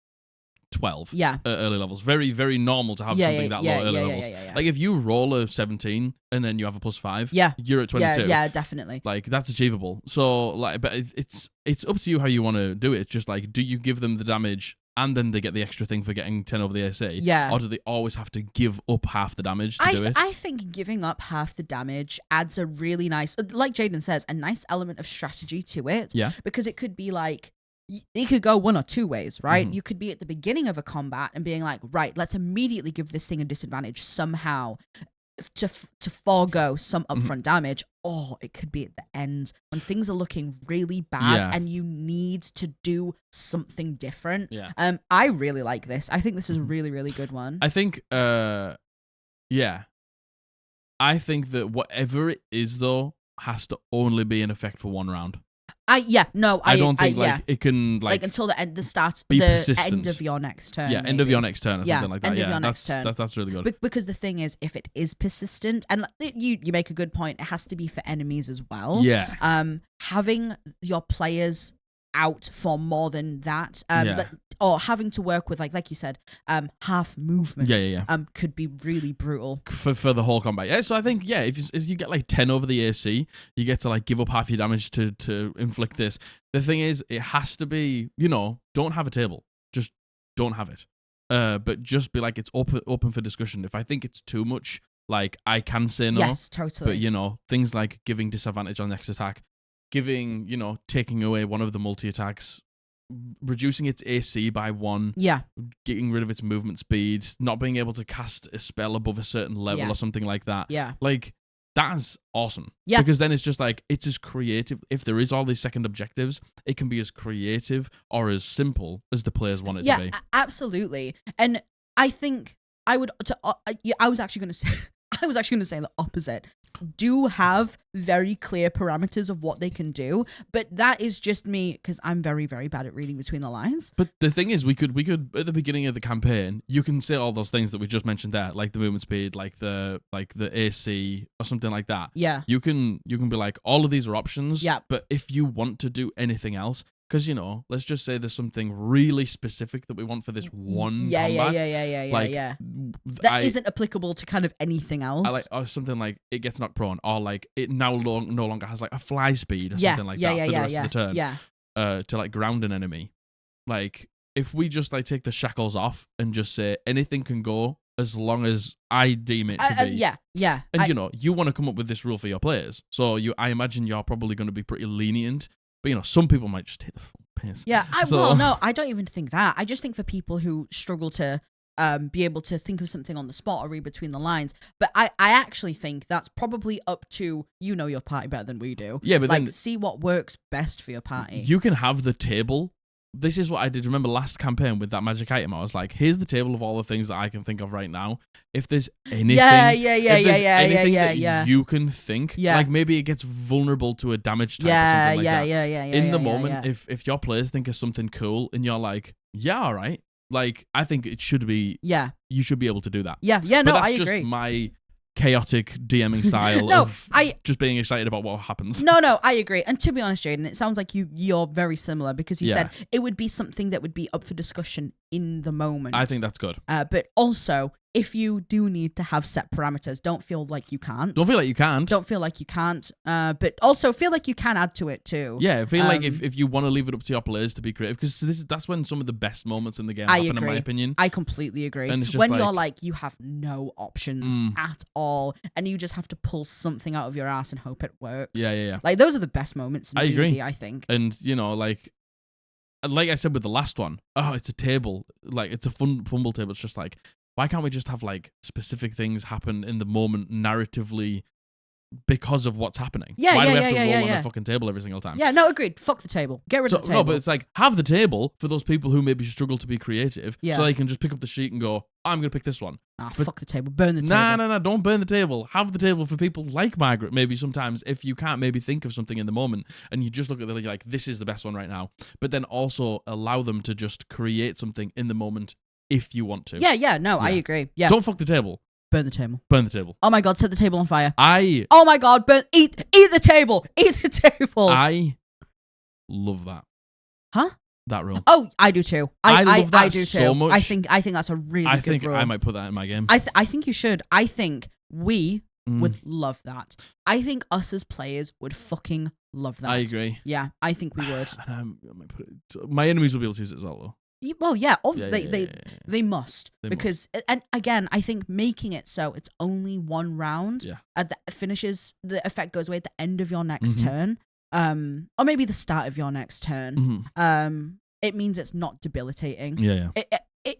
12. Yeah. At early levels. Very, very normal to have something that low at early levels. Like, if you roll a 17 and then you have a +5, you're at 22. Yeah, definitely. Like, that's achievable. So, like, but it's up to you how you want to do it. It's just like, do you give them the damage and then they get the extra thing for getting 10 over the AC? Yeah. Or do they always have to give up half the damage to do it? I think giving up half the damage adds a really nice, like Jaden says, a nice element of strategy to it. Yeah. Because it could be like, it could go one or two ways, right? You could be at the beginning of a combat and being like, right, let's immediately give this thing a disadvantage somehow to forego some upfront damage. Or it could be at the end when things are looking really bad and you need to do something different. Yeah. I really like this. I think this is a really, really good one. I think, I think that whatever it is, though, has to only be in effect for one round. I don't think it can until the end of your next turn. Yeah, end of your next turn or something like that. End of your next turn. That's really good. Because the thing is, if it is persistent, and you make a good point, it has to be for enemies as well. Yeah. Having your players out for more than that, or having to work with like you said, half movement. Could be really brutal for the whole combat. Yeah, so I think if you get like 10 over the AC, you get to like give up half your damage to inflict this. The thing is, it has to be don't have a table, just don't have it. But just be like it's open for discussion. If I think it's too much, like I can say no. Yes, totally. But things like giving disadvantage on next attack, giving taking away one of the multi attacks, reducing its AC by 1, getting rid of its movement speed, not being able to cast a spell above a certain level or something like that. Like that's awesome. Because then it's just like it's as creative. If there is all these second objectives, it can be as creative or as simple as the players want it to be. Absolutely. And I think I would. I was actually going to say. I was actually going to say the opposite. Do have very clear parameters of what they can do, but that is just me because I'm very, very bad at reading between the lines. But the thing is, we could at the beginning of the campaign, you can say all those things that we just mentioned there, like the movement speed, like the AC or something like that. Yeah. You can be like, all of these are options. Yeah. But if you want to do anything else, because let's just say there's something really specific that we want for this one combat. That isn't applicable to kind of anything else. Or something like it gets knocked prone, or like it now no longer has like a fly speed or something like that for the rest of the turn. To like ground an enemy. Like if we just like take the shackles off and just say anything can go as long as I deem it to be. And you want to come up with this rule for your players, so I imagine you're probably going to be pretty lenient. But some people might just take the full piss. Yeah, I don't even think that. I just think for people who struggle to be able to think of something on the spot or read between the lines. But I actually think that's probably up to your party better than we do. Yeah, but like then see what works best for your party. You can have the table. This is what I did. Remember last campaign with that magic item? I was like, here's the table of all the things that I can think of right now. If there's anything, that you can think, like maybe it gets vulnerable to a damage type or something like that. In the moment, if your players think of something cool and you're like, yeah, all right, Like, I think it should be. Yeah. You should be able to do that. Yeah. But No, that's I agree. just my chaotic DMing style of just being excited about what happens. No, I agree. And to be honest, Jaden, it sounds like you're very similar because you said it would be something that would be up for discussion in the moment. I think that's good. But also, if you do need to have set parameters, don't feel like you can't. Don't feel like you can't. Don't feel like you can't. But also feel like you can add to it too. Yeah, I feel like if you want to leave it up to your players to be creative, because that's when some of the best moments in the game happen, in my opinion. I completely agree. And it's just when you're like, you have no options at all, and you just have to pull something out of your ass and hope it works. Yeah. Like, those are the best moments in D&D, agree. I think. And, you know, like I said with the last one, it's a table. Like, it's a fumble table. It's just like, why can't we just have, like, specific things happen in the moment narratively because of what's happening? Why do we have to roll on the fucking table every single time? Yeah, no, agreed. Fuck the table. Get rid of the table. No, but it's like, have the table for those people who maybe struggle to be creative, so they can just pick up the sheet and go, I'm going to pick this one. Fuck the table. Burn the table. Nah, don't burn the table. Have the table for people like Margaret, maybe sometimes, if you can't maybe think of something in the moment, and you just look at it like, this is the best one right now. But then also allow them to just create something in the moment if you want to. Yeah, no, I agree. Yeah. Don't fuck the table. Burn the table. Burn the table. Oh my god, set the table on fire. Oh my god, eat the table. Eat the table. I love that. Huh? That rule. Oh, I do too. I love that do so too. much. I think that's a really good rule. I might put that in my game. I think you should. I think we would love that. I think us as players would fucking love that. I agree. Yeah, I think we would. And I might put it, my enemies will be able to use it as well, though. Well, yeah, they must. Because, and again, I think making it so it's only one round. Yeah. The effect goes away at the end of your next turn. Or maybe the start of your next turn. It means it's not debilitating. Yeah.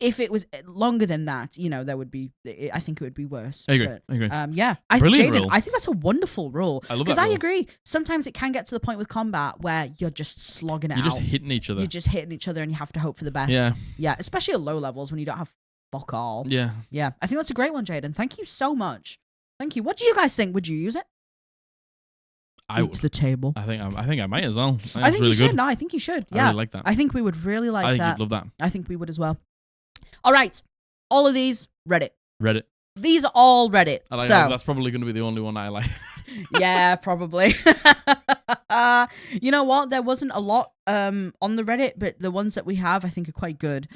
If it was longer than that, you know, there would be. I think it would be worse. I agree. Yeah, Brilliant rule. I think that's a wonderful rule. I love that. Because I agree. Sometimes it can get to the point with combat where you're just slogging it out. You're just hitting each other. You're just hitting each other, and you have to hope for the best. Yeah. Especially at low levels when you don't have fuck all. Yeah. I think that's a great one, Jaden. Thank you so much. Thank you. What do you guys think? Would you use it? I would. The table. I think I might as well. I think really you should. Good. No, I think you should. Yeah. I really like that. I think we would really like that. I think you'd love that. I think we would as well. All right. All of these, Reddit. These are all Reddit. So that's probably going to be the only one I like. Yeah, probably. You know what? There wasn't a lot on the Reddit, but the ones that we have, I think, are quite good.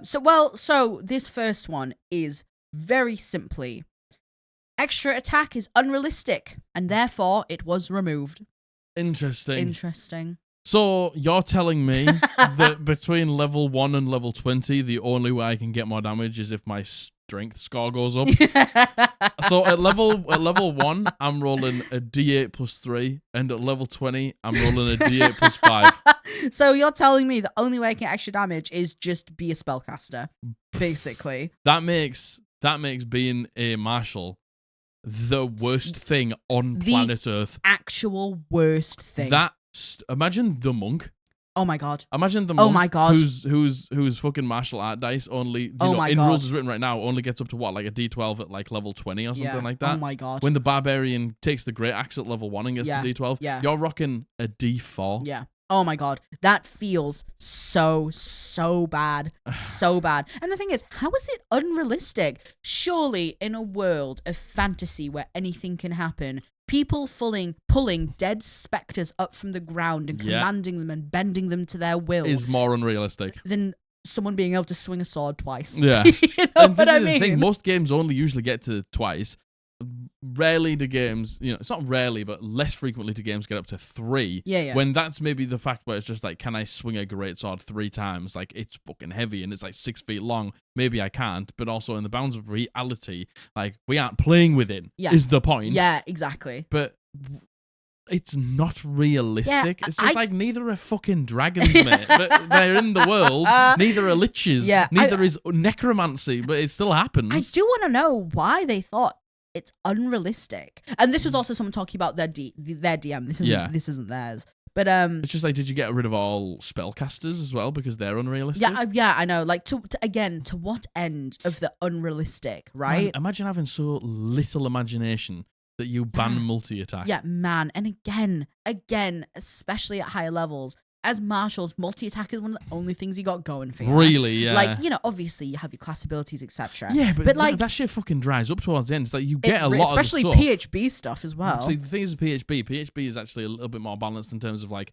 So this first one is very simply, extra attack is unrealistic, and therefore it was removed. Interesting. So you're telling me that between level 1 and level 20, the only way I can get more damage is if my strength score goes up. So at level 1, I'm rolling a D8 plus 3, and at level 20, I'm rolling a D8 plus 5. So you're telling me the only way I can get extra damage is just be a spellcaster, basically. That makes being a marshal the worst thing on planet Earth. Actual worst thing. Imagine the monk. Oh my god. Imagine the monk. Oh my god. Whose fucking martial art dice only in rules is written right now only gets up to what, like a D12 at like level 20 or something like that. Oh my god. When the barbarian takes the great axe at level 1 and gets the D12, you're rocking a D4. Yeah. Oh my god. That feels so bad. So bad. And the thing is, how is it unrealistic? Surely in a world of fantasy where anything can happen, people pulling dead specters up from the ground and commanding them and bending them to their will is more unrealistic than someone being able to swing a sword twice. Yeah. You know and what I this is mean? the thing, most games only usually get to twice. Rarely do games, it's not rarely, but less frequently do games get up to 3. Yeah. When that's maybe the fact where it's just like, can I swing a greatsword 3 times? Like, it's fucking heavy and it's like 6 feet long. Maybe I can't, but also in the bounds of reality, like, we aren't playing within, is the point. Yeah, exactly. But it's not realistic. Yeah, it's just like, neither are fucking dragons, mate. But they're in the world. Neither are liches. Yeah, neither is necromancy, but it still happens. I do want to know why they thought it's unrealistic. And this was also someone talking about their DM. This isn't theirs. But it's just like, did you get rid of all spellcasters as well because they're unrealistic? Yeah, I know. Like, to what end of the unrealistic, right? Man, imagine having so little imagination that you ban multi-attack. Yeah, man. And again, especially at higher levels, as marshals, multi-attack is one of the only things you got going for you. Really, yeah. Like, obviously you have your class abilities, etc. Yeah, but like that shit fucking dries up towards the end. It's like you get a lot especially of the stuff. PHB stuff as well. See, the thing is with PHB is actually a little bit more balanced in terms of like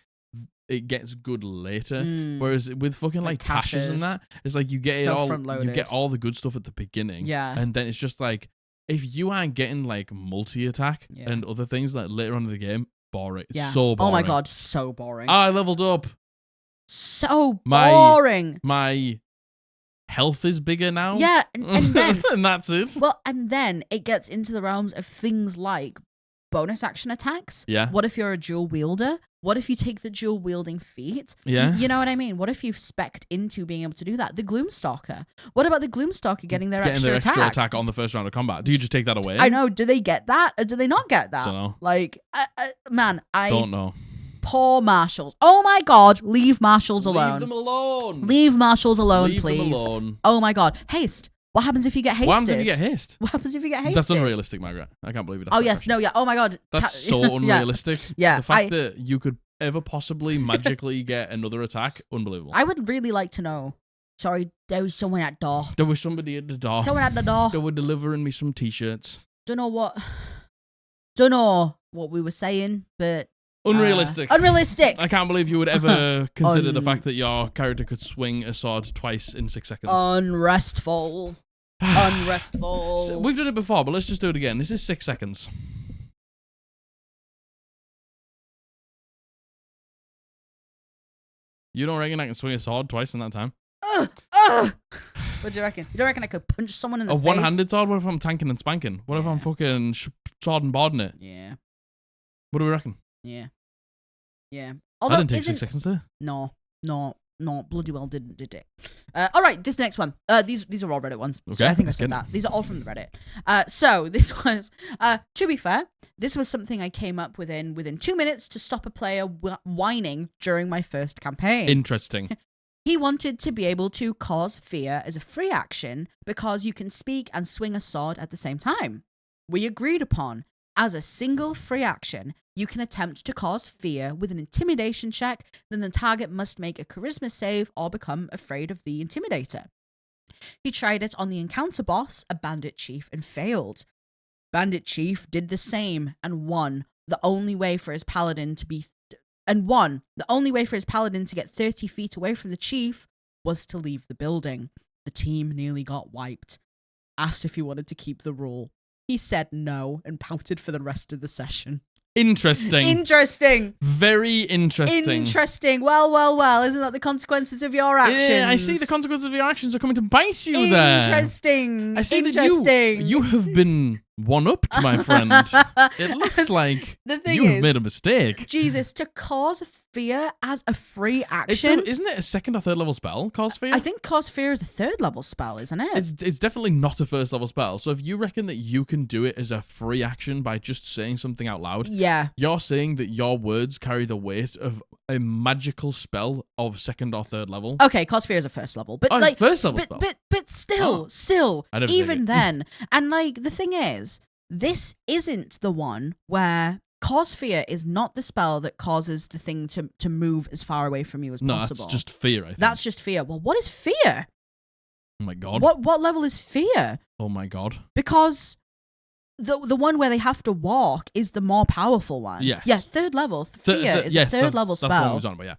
it gets good later. Whereas with fucking like Tashes and that, it's like you get it all, you get all the good stuff at the beginning. Yeah. And then it's just like, if you aren't getting like multi-attack and other things like later on in the game, boring. It's so boring. Oh my god, so boring. I leveled up. So boring. My health is bigger now. Yeah, and then and that's it. Well, and then it gets into the realms of things like bonus action attacks. Yeah. What if you're a dual wielder? What if you take the dual wielding feat? Yeah. You know what I mean? What if you've spec'd into being able to do that? The Gloomstalker. What about the Gloomstalker getting their extra attack on the first round of combat? Do you just take that away? I know. Do they get that or do they not get that? Don't know. Like, man, I don't know. Poor marshals. Oh my god, leave marshals alone. Leave them alone. Leave marshals alone, please. Leave them alone. Oh my god. Haste. What happens if you get hasted? What happens if you get haste? What happens if you get hasted? That's unrealistic, Margaret. I can't believe it. Oh, yes. No, yeah. Oh, my God. That's so unrealistic. Yeah. The fact that you could ever possibly magically get another attack, unbelievable. I would really like to know. Sorry, there was someone at the door. There was somebody at the door. Someone at the door. They were delivering me some t-shirts. Don't know what we were saying, but... Unrealistic. Unrealistic. I can't believe you would ever consider the fact that your character could swing a sword twice in 6 seconds. Unrestful. Unrestful. So we've done it before, but let's just do it again. This is 6 seconds. You don't reckon I can swing a sword twice in that time? What do you reckon? You don't reckon I could punch someone in the face? A one-handed sword? What if I'm tanking and spanking? What if I'm fucking sword and boarding it? Yeah. What do we reckon? Yeah. Although, I didn't take 6 seconds there. No, bloody well didn't, did it? All right, this next one. These are all Reddit ones. Okay, so I think I said that. These are all from the Reddit. So this was, to be fair, this was something I came up within 2 minutes to stop a player whining during my first campaign. Interesting. He wanted to be able to cause fear as a free action because you can speak and swing a sword at the same time. We agreed upon, as a single free action, you can attempt to cause fear with an intimidation check, then the target must make a charisma save or become afraid of the intimidator. He tried it on the encounter boss, a bandit chief, and failed. Bandit chief did the same and won. The only way for his paladin to get 30 feet away from the chief was to leave the building. The team nearly got wiped. Asked if he wanted to keep the rule. He said no and pouted for the rest of the session. Interesting. Very interesting. Well. Isn't that the consequences of your actions? Yeah, I see the consequences of your actions are coming to bite you there. Interesting. I see that you have been one-upped, my friend. It looks like you have made a mistake. Jesus, to cause fear as a free action? Isn't it a 2nd or 3rd level spell, cause fear? I think cause fear is a 3rd level spell, isn't it? It's definitely not a 1st level spell. So if you reckon that you can do it as a free action by just saying something out loud, yeah, you're saying that your words carry the weight of a magical spell of 2nd or 3rd level. Okay, cause fear is a 1st level, but like 1st level spell. But still, even then, and like the thing is, this isn't the one where cause fear is not the spell that causes the thing to move as far away from you as possible. No, that's just fear, I think. That's just fear. Well, what is fear? Oh my god. What level is fear? Oh my god. Because the one where they have to walk is the more powerful one. Yes. Yeah, 3rd level. Fear is a 3rd level spell. That's what I was on about, yeah.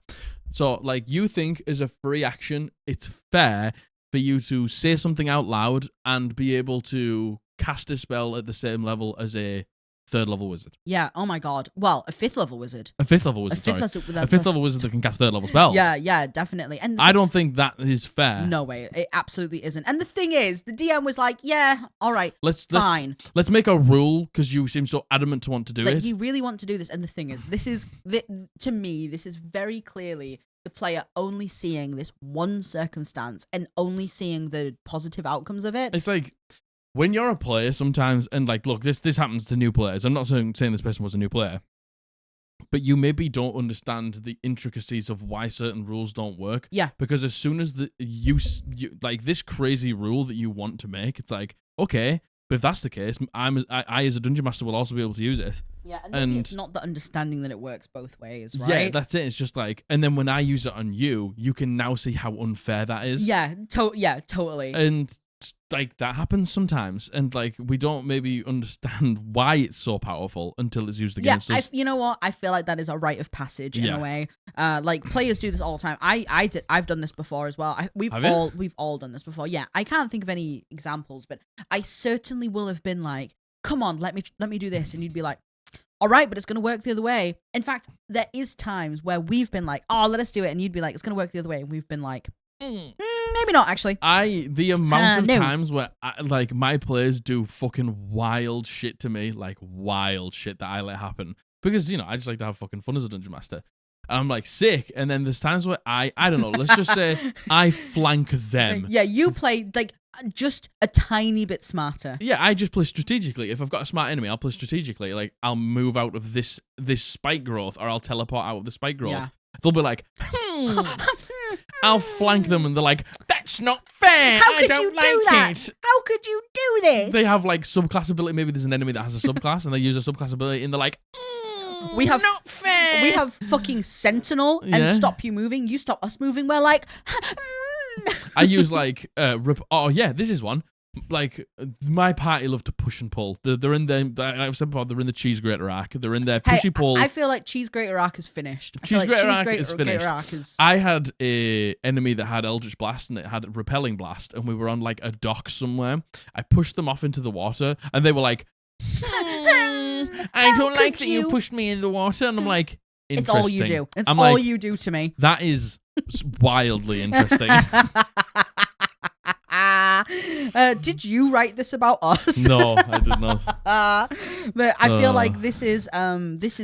So, like, you think as a free action, it's fair for you to say something out loud and be able to cast a spell at the same level as a 3rd level wizard. Yeah, oh my god. Well, a 5th level wizard. A 5th level wizard, sorry. A 5th level wizard that can cast 3rd level spells. Yeah, definitely. And I don't think that is fair. No way. It absolutely isn't. And the thing is, the DM was like, yeah, all right, fine. Let's make a rule because you seem so adamant to want to do it. You really want to do this. And the thing is, to me, this is very clearly the player only seeing this one circumstance and only seeing the positive outcomes of it. It's like, when you're a player sometimes, and like, look, this happens to new players. I'm not saying this person was a new player, but you maybe don't understand the intricacies of why certain rules don't work. Yeah. Because as soon as you like this crazy rule that you want to make, it's like, okay, But if that's the case, I as a dungeon master will also be able to use it. Yeah, and it's not the understanding that it works both ways, right? Yeah, that's it. It's just like, and then when I use it on you, you can now see how unfair that is. Yeah, totally. And like that happens sometimes, and like we don't maybe understand why it's so powerful until it's used against us. You know what? I feel like that is a rite of passage in a way. Like players do this all the time. I've done this before as well. We've all done this before. Yeah, I can't think of any examples, but I certainly will have been like, "Come on, let me do this," and you'd be like, "All right, but it's going to work the other way." In fact, there is times where we've been like, "Oh, let us do it," and you'd be like, "It's going to work the other way," and we've been like, maybe not actually. The amount of times where like my players do fucking wild shit to me, like wild shit that I let happen because I just like to have fucking fun as a dungeon master. And I'm like sick, and then there's times where I don't know. Let's just say I flank them. Yeah, you play like just a tiny bit smarter. Yeah, I just play strategically. If I've got a smart enemy, I'll play strategically. Like I'll move out of this spike growth, or I'll teleport out of the spike growth. Yeah. They'll be like, I'll flank them, and they're like, "That's not fair. How could I don't you like do that? it. How could you do this?" They have like subclass ability. Maybe there's an enemy that has a subclass, and they use a subclass ability, and they're like, "We have not fair. We have fucking Sentinel and stop you moving. You stop us moving. We're like." I use like this is one. Like my party love to push and pull. They're in the I've said before, they're in the cheese grater arc. They're in their pushy pull. I feel like cheese grater arc is finished. Cheese grater arc is finished. I had a enemy that had Eldritch Blast and it had Repelling Blast, and we were on like a dock somewhere. I pushed them off into the water, and they were like, "I don't like that you pushed me in the water," and I'm like, "It's all you do. It's all you do to me." That is wildly interesting. Did you write this about us? No, I did not. But I feel like this is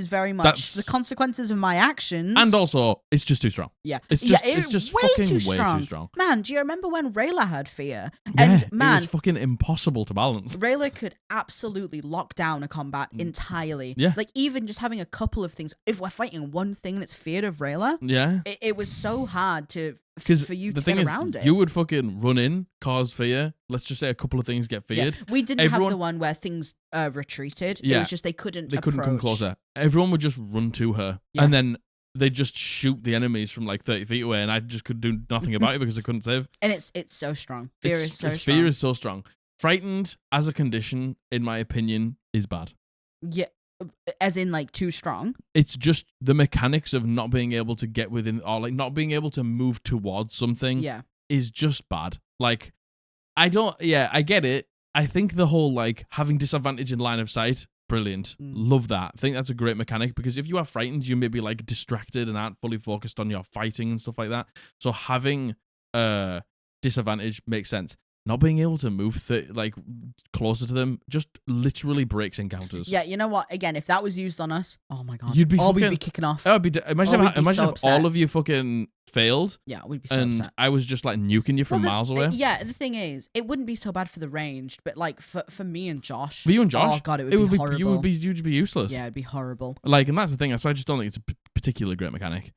very much the consequences of my actions. And also, it's just too strong. Yeah. It's just way fucking too strong. Way too strong. Man, do you remember when Rayla had fear? Yeah, and man, it was fucking impossible to balance. Rayla could absolutely lock down a combat entirely. Yeah. Like even just having a couple of things. If we're fighting one thing that's feared of Rayla, yeah, it was so hard for you to get around it. You would fucking run in, cause fear. Let's just say a couple of things get feared. Yeah. We didn't have the one where things retreated. Yeah. It was just they couldn't come closer. Everyone would just run to her. Yeah. And then they just shoot the enemies from like 30 feet away, and I just could do nothing about it because I couldn't save. And it's so strong. Fear is so strong. Fear is so strong. Frightened as a condition, in my opinion, is bad. Yeah. As in like too strong. It's just the mechanics of not being able to get within, or like not being able to move towards something is just bad. Like I get it. I think the whole like having disadvantage in line of sight, brilliant. Love that. I think that's a great mechanic because if you are frightened, you may be like distracted and aren't fully focused on your fighting and stuff like that. So having disadvantage makes sense. Not being able to move like closer to them just literally breaks encounters. Yeah, you know what? Again, if that was used on us, oh my god, we'd be kicking off. Imagine if all of you fucking failed. Yeah, we'd be so and upset. I was just like nuking you from miles away. The thing is, it wouldn't be so bad for the ranged, but like for me and Josh. For you and Josh? Oh god, it would be horrible. You'd be useless. Yeah, it'd be horrible. Like, and that's the thing. So I just don't think it's a particularly great mechanic.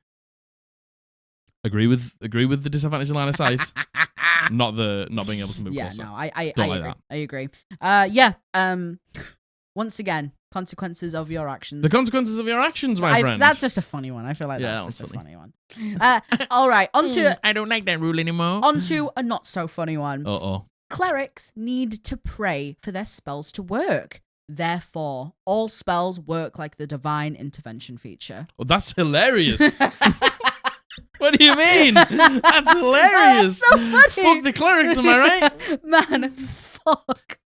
Agree with the disadvantage in line of sight. not being able to move closer. No, I don't agree. That. I agree. Once again, consequences of your actions. The consequences of your actions, my friend. That's just a funny one. I feel like that's just a funny one. All right, onto I don't like that rule anymore. Onto a not so funny one. Uh-oh. Clerics need to pray for their spells to work. Therefore, all spells work like the divine intervention feature. Oh, that's hilarious. What do you mean? That's hilarious. That's so funny. Fuck the clerics, am I right? Man, fuck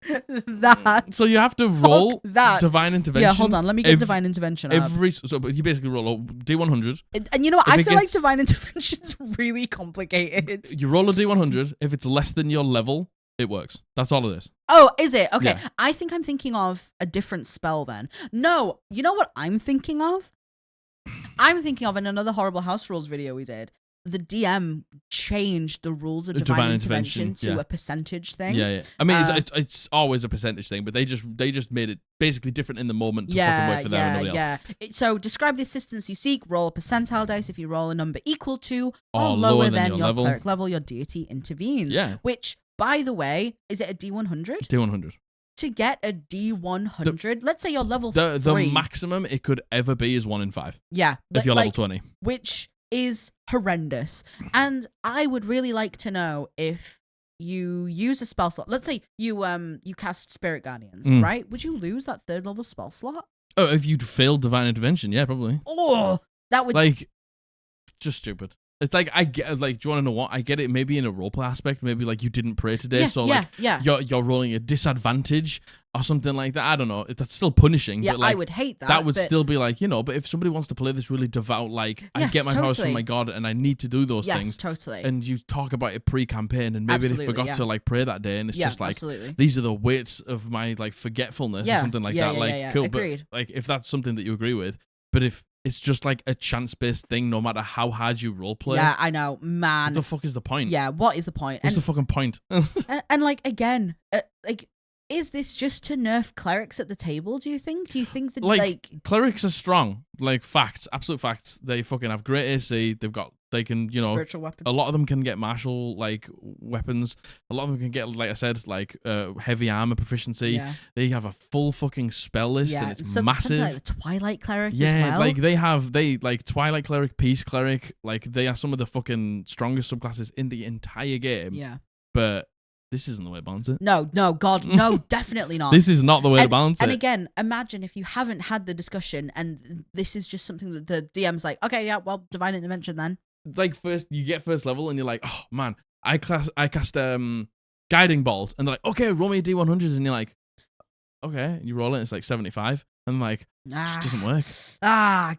that. So you have to roll divine intervention. Yeah, hold on. Let me get divine intervention up. So you basically roll a D100. And you know what? I feel like divine intervention's really complicated. You roll a D100. If it's less than your level, it works. That's all it is. Oh, is it? Okay. Yeah. I think I'm thinking of a different spell then. No, you know what I'm thinking of? I'm thinking of in another Horrible House Rules video we did. The DM changed the rules of divine intervention to a percentage thing. Yeah. I mean, it's always a percentage thing, but they just made it basically different in the moment to fucking work for them and nobody else. So describe the assistance you seek. Roll a percentile dice. If you roll a number equal to or lower than your cleric level, your deity intervenes. Yeah. Which, by the way, is it a D100? D100. to get a D100, let's say you're level 3. The maximum it could ever be is 1 in 5. Yeah. If you're level 20. Which is horrendous. And I would really like to know if you use a spell slot. Let's say you cast Spirit Guardians, right? Would you lose that 3rd level spell slot? Oh, if you'd failed Divine Intervention, yeah, probably. Oh, that would... Like, just stupid. It's like, I get, like, do you want to know what? I get it maybe in a roleplay aspect, maybe like you didn't pray today, you're rolling a disadvantage or something like that. I don't know. That's still punishing. Yeah, but like, I would hate that. That would still be like, but if somebody wants to play this really devout, like, I get my powers from my god and I need to do those things. Yes, totally. And you talk about it pre-campaign and maybe they forgot to, like, pray that day and it's just like, these are the weights of my, like, forgetfulness or something like that. Like, cool. Agreed. But, like, if that's something that you agree with, but if it's just like a chance-based thing, no matter how hard you roleplay. Yeah, I know, man. What the fuck is the point? Yeah, what is the point? What's the fucking point? and like, again, like, is this just to nerf clerics at the table, do you think? Do you think that, like... Clerics are strong. Like, facts. Absolute facts. They fucking have great AC. They can, spiritual weapon. A lot of them can get martial, like, weapons. A lot of them can get, like I said, like, heavy armor proficiency. Yeah. They have a full fucking spell list, and it's massive. Something like the Twilight Cleric as well. Like, like, Twilight Cleric, Peace Cleric, like, they are some of the fucking strongest subclasses in the entire game. Yeah. But... this isn't the way to balance it. No, God, no, definitely not. This is not the way to balance it. And again, imagine if you haven't had the discussion and this is just something that the DM's like, okay, yeah, well, Divine Intervention then. Like, you get first level and you're like, oh, man, I cast Guiding Bolt. And they're like, okay, roll me a D100. And you're like, okay. And you roll it, it's like 75. And like, it just doesn't work.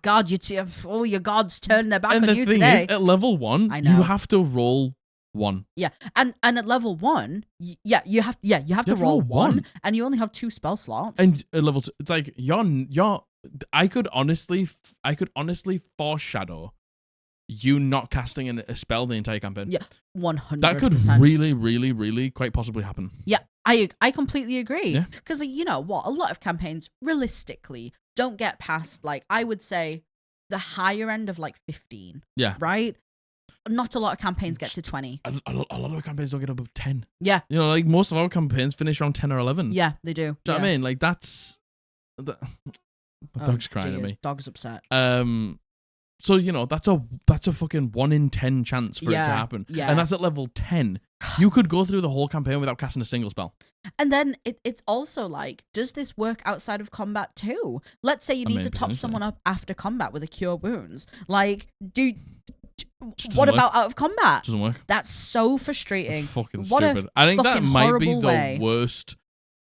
God, your gods turned their back on you today. And the thing is, at level 1, you have to roll 1. Yeah, and at level 1, you have to roll 1, and you only have 2 spell slots. And at level 2, it's like I could honestly foreshadow you not casting a spell the entire campaign. Yeah, 100%. That could really, really, really quite possibly happen. Yeah, I completely agree. Because you know what, a lot of campaigns realistically don't get past, like, I would say the higher end of like 15. Yeah, right. Not a lot of campaigns get to 20. A lot of campaigns don't get above 10. Yeah. Like, most of our campaigns finish around 10 or 11. Yeah, they do. Do you know what I mean? Like, that's... my dog's crying at me. Dog's upset. So, that's a fucking 1 in 10 chance for it to happen. Yeah. And that's at level 10. You could go through the whole campaign without casting a single spell. And then it's also like, does this work outside of combat too? Let's say you need to top someone up after combat with a Cure Wounds. Like, what about out of combat? Doesn't work. That's so frustrating. It's fucking stupid. I think that might be the worst.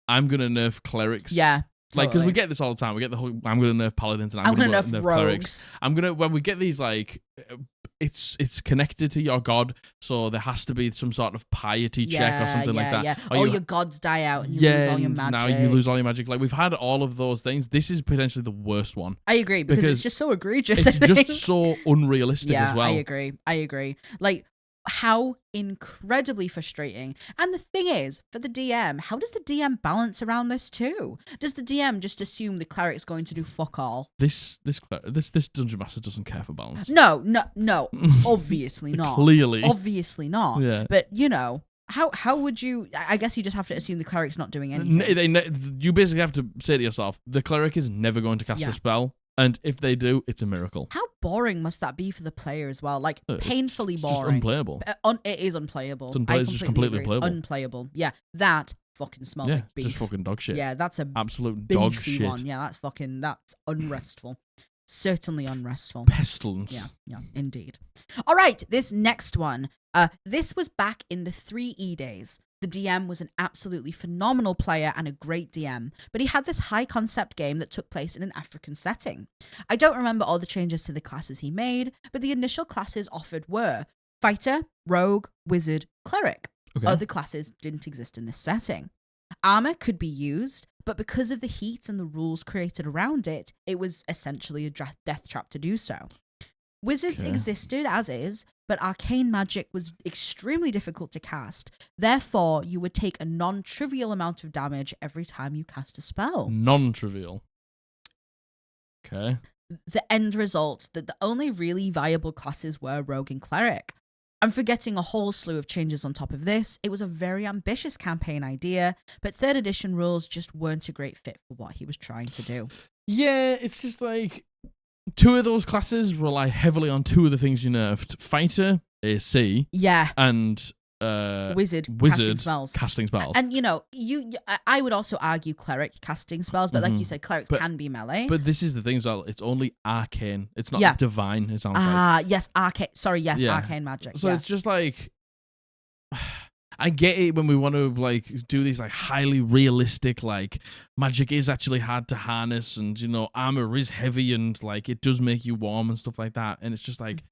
I'm gonna nerf clerics. Yeah. Like, because we get this all the time. We get the whole, I'm going to nerf paladins and I'm going to nerf clerics. When we get these, like, it's connected to your god, so there has to be some sort of piety check or something like that. Yeah. Or your gods die out and you lose all your magic. Now you lose all your magic. Like, we've had all of those things. This is potentially the worst one. I agree, because it's just so egregious. It's just so unrealistic as well. I agree. Like, how incredibly frustrating. And the thing is, for the DM, how does the DM balance around this too? Does the DM just assume the cleric's going to do fuck all? This dungeon master doesn't care for balance. No, obviously not. Clearly, obviously not. Yeah. But how would you? I guess you just have to assume the cleric's not doing anything. You basically have to say to yourself, the cleric is never going to cast a spell. And if they do, it's a miracle. How boring must that be for the player as well? Like, painfully boring. It's just unplayable. It is unplayable. It's just completely unplayable. Unplayable. Yeah, that fucking smells like beef. Just fucking dog shit. Yeah, that's a absolute dog shit. One. Yeah, that's unrestful. Certainly unrestful. Pestilence. Yeah, indeed. All right, this next one. This was back in the 3E days. The DM was an absolutely phenomenal player and a great DM, but he had this high concept game that took place in an African setting. I don't remember all the changes to the classes he made, but the initial classes offered were fighter, rogue, wizard, cleric. Okay. Other classes didn't exist in this setting. Armor could be used, but because of the heat and the rules created around it, it was essentially a death trap to do so. Wizards existed as is, but arcane magic was extremely difficult to cast. Therefore, you would take a non-trivial amount of damage every time you cast a spell. Non-trivial. Okay. The end result that the only really viable classes were rogue and cleric. I'm forgetting a whole slew of changes on top of this. It was a very ambitious campaign idea, but 3rd edition rules just weren't a great fit for what he was trying to do. Yeah, it's just like 2 of those classes rely heavily on 2 of the things you nerfed. Fighter, AC, yeah, and wizard casting spells. And I would also argue cleric casting spells, but like you said, clerics can be melee. But this is the thing as well, it's only arcane. It's not divine, it sounds like. Yes, arcane. Sorry, yes, arcane magic. So it's just like, I get it when we want to like do these like highly realistic, like magic is actually hard to harness, and armor is heavy, and like it does make you warm and stuff like that. And it's just like,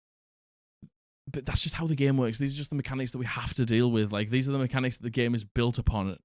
but that's just how the game works. These are just the mechanics that we have to deal with. Like, these are the mechanics that the game is built upon.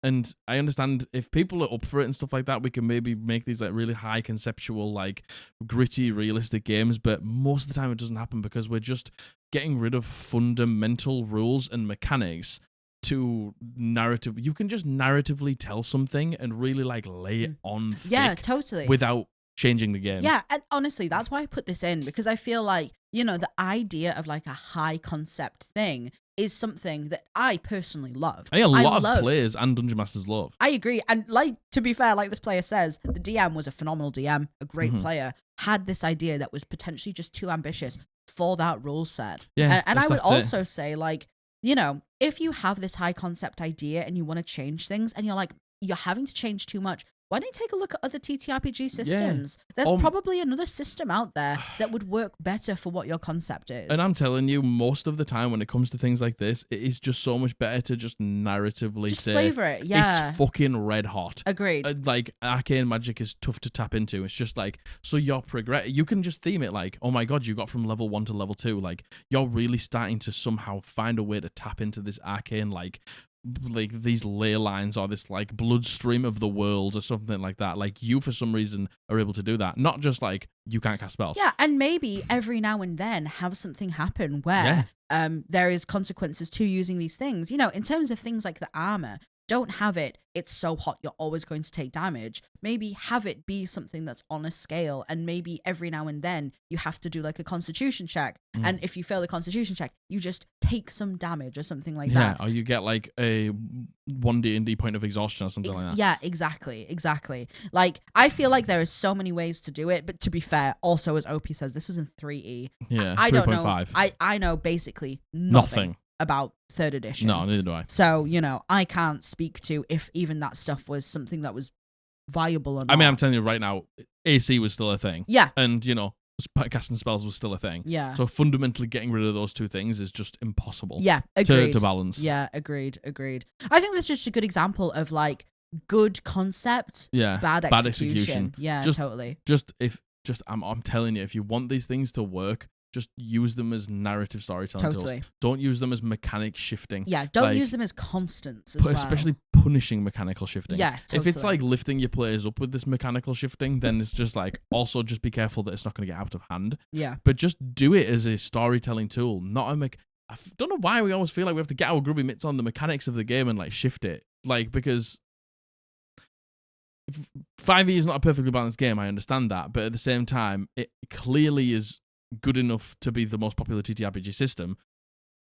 And I understand if people are up for it and stuff like that, we can maybe make these like really high conceptual, like gritty, realistic games. But most of the time it doesn't happen because we're just getting rid of fundamental rules and mechanics to narrative. You can just narratively tell something and really like lay it on thick. Yeah, totally. Without changing the game. Yeah, and honestly, that's why I put this in, because I feel like, the idea of like a high concept thing is something that I personally love. I think a lot of players and Dungeon Masters love. I agree. And like, to be fair, like this player says, the DM was a phenomenal DM, a great player, had this idea that was potentially just too ambitious for that rule set. Yeah, and I would also say, like, if you have this high concept idea and you want to change things and you're having to change too much, why don't you take a look at other TTRPG systems? There's probably another system out there that would work better for what your concept is. And I'm telling you, most of the time when it comes to things like this, it is just so much better to just narratively say, flavor it. Yeah, it's fucking red hot. Agreed. Like, arcane magic is tough to tap into. It's just like, so you're you can just theme it like, oh my god, you got from level 1 to level 2. Like, you're really starting to somehow find a way to tap into this arcane, like these ley lines or this like bloodstream of the world or something like that. Like, you for some reason are able to do that, not just like you can't cast spells. Yeah, and maybe every now and then have something happen where there is consequences to using these things. In terms of things like the armor, don't have it's so hot you're always going to take damage. Maybe have it be something that's on a scale, and maybe every now and then you have to do like a constitution check, and if you fail the constitution check, you just take some damage or something like that. Yeah, or you get like a 1 D&D point of exhaustion or something like that. Yeah, exactly. Like, I feel like there are so many ways to do it, but to be fair, also as OP says, this was in 3E. Yeah, I don't know. 3.5. I know basically nothing about 3rd edition. No, neither do I. So, I can't speak to if even that stuff was something that was viable or not. I mean, I'm telling you right now, AC was still a thing. Yeah. And, casting spells was still a thing. Yeah. So fundamentally getting rid of those 2 things is just impossible. Yeah, agreed. To balance. Yeah, agreed. I think that's just a good example of like good concept, bad execution. Yeah, totally. I'm telling you, if you want these things to work, just use them as narrative storytelling tools. Don't use them as mechanic shifting. Yeah, don't use them as constants as well. Especially punishing mechanical shifting. Yeah, totally. If it's like lifting your players up with this mechanical shifting, then it's just like, also just be careful that it's not going to get out of hand. Yeah. But just do it as a storytelling tool, not a I don't know why we always feel like we have to get our grubby mitts on the mechanics of the game and like shift it. Like, because 5e is not a perfectly balanced game, I understand that, but at the same time, it clearly is good enough to be the most popular TTRPG system.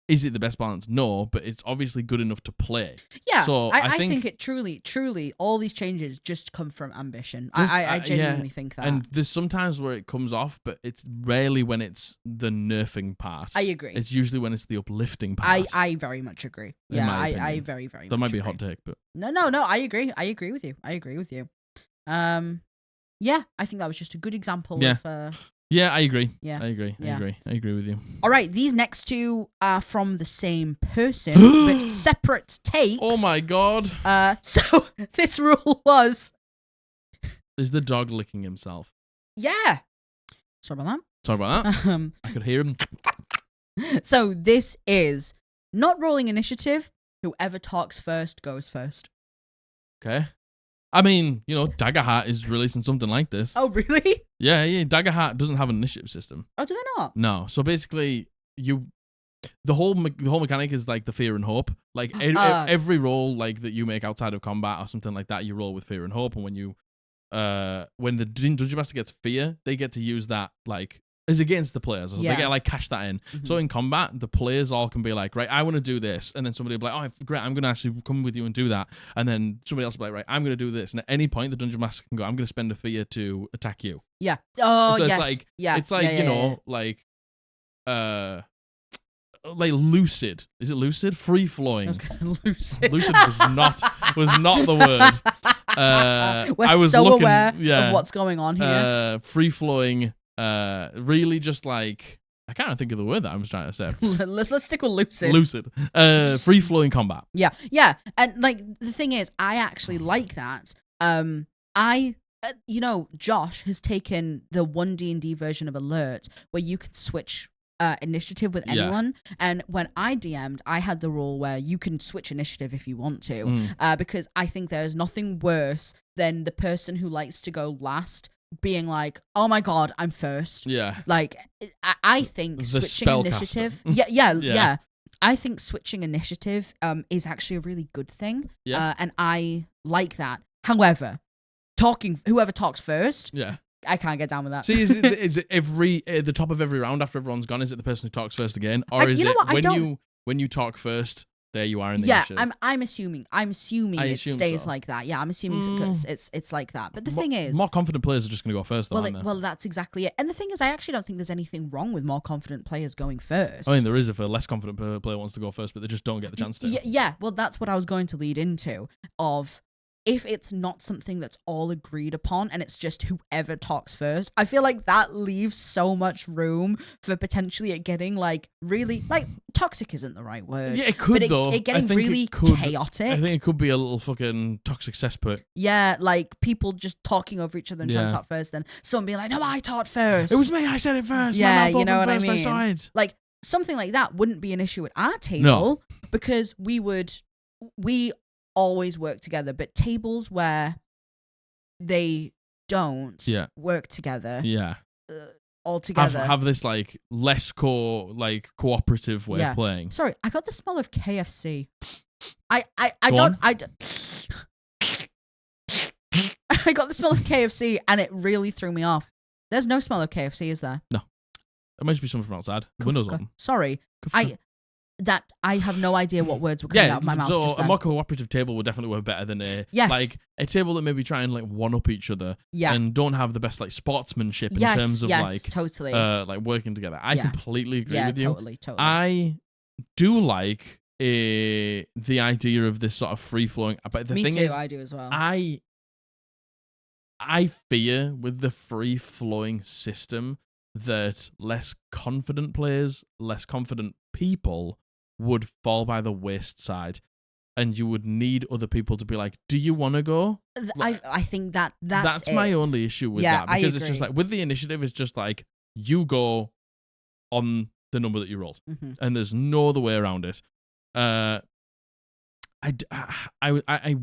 Is it the best balance? No, but it's obviously good enough to play. Yeah, so I think it truly, all these changes just come from ambition. I genuinely think that. And there's sometimes where it comes off, but it's rarely when it's the nerfing part. I agree. It's usually when it's the uplifting part. I very much agree. Yeah, I very, very that much might be agree. a hot take, but... No, I agree. I agree with you. Yeah, I think that was just a good example of... Yeah, I agree. Yeah. I agree with you. All right, these next 2 are from the same person, but separate takes. Oh my god. So this rule was... Is the dog licking himself? Yeah. Sorry about that. I could hear him. So this is not rolling initiative. Whoever talks first goes first. Okay. I mean, Daggerheart is releasing something like this. Oh, really? Yeah. Daggerheart doesn't have an initiative system. Oh, do they not? No. So basically, the whole mechanic is like the fear and hope. Like every roll like that you make outside of combat or something like that, you roll with fear and hope. And when the Dungeon Master gets fear, they get to use that like is against the players. So Yeah. they get like cash that in. So in combat, the players all can be like, right, I want to do this, and then somebody will be like, oh, great, I'm going to actually come with you and do that, and then somebody else will be like, right, I'm going to do this, and at any point the dungeon master can go, I'm going to spend a fear to attack you. Yeah. Oh, so yes. It's like, yeah. It's like you know, like lucid. Is it lucid? Free flowing. Lucid. Lucid was not the word. We're I was so looking, aware of what's going on here. Free flowing. Really just like I can't think of the word that I was trying to say. Let's stick with lucid. Lucid. Free flowing combat. Yeah. And like the thing is, I actually like that. Josh has taken the 1D&D version of Alert where you can switch initiative with anyone. And when I DM'd, I had the rule where you can switch initiative if you want to, because I think there's nothing worse than the person who likes to go last being like, oh my god, I'm first. Yeah. Like, I think The switching initiative. Yeah. I think switching initiative is actually a really good thing. Yeah. And I like that. However, whoever talks first. Yeah. I can't get down with that. See, is it every at the top of every round after everyone's gone? Is it the person who talks first again, or is it when you talk first? There you are in the initiative. I'm assuming it stays like that. Yeah, I'm assuming because it's like that. But the thing is, more confident players are just going to go first. Though, aren't they? Well, that's exactly it. And the thing is, I actually don't think there's anything wrong with more confident players going first. I mean, there is if a less confident player wants to go first, but they just don't get the chance to. Yeah. Well, that's what I was going to lead into. If it's not something that's all agreed upon and it's just whoever talks first, I feel like that leaves so much room for potentially it getting like really like toxic isn't the right word. Yeah, it could though. It getting really chaotic. I think it could be a little fucking toxic cesspit. Yeah, like people just talking over each other and trying to talk first, then someone being like, "No, I talked first. It was me. I said it first. Yeah, you know what I mean. I saw it. Like something like that wouldn't be an issue at our table because we always work together, but tables where they don't work together all together have this like less cooperative way of playing. Sorry, I got the smell of KFC. I got the smell of KFC and it really threw me off. There's no smell of KFC, is there? No. It might just be something from outside. The windows open. Sorry. I have no idea what words were coming out of my mouth. So just then. a more cooperative table would definitely work better than a table that maybe try and like one up each other and don't have the best like sportsmanship in terms of totally like working together. I completely agree with you. Totally. I do like the idea of this sort of free flowing, but the thing is, I do as well. I fear with the free flowing system that less confident players, less confident people would fall by the wayside, and you would need other people to be like, do you want to go? I think that's my only issue with that, because it's agree. just like with the initiative, it's just like you go on the number that you rolled, and there's no other way around it. I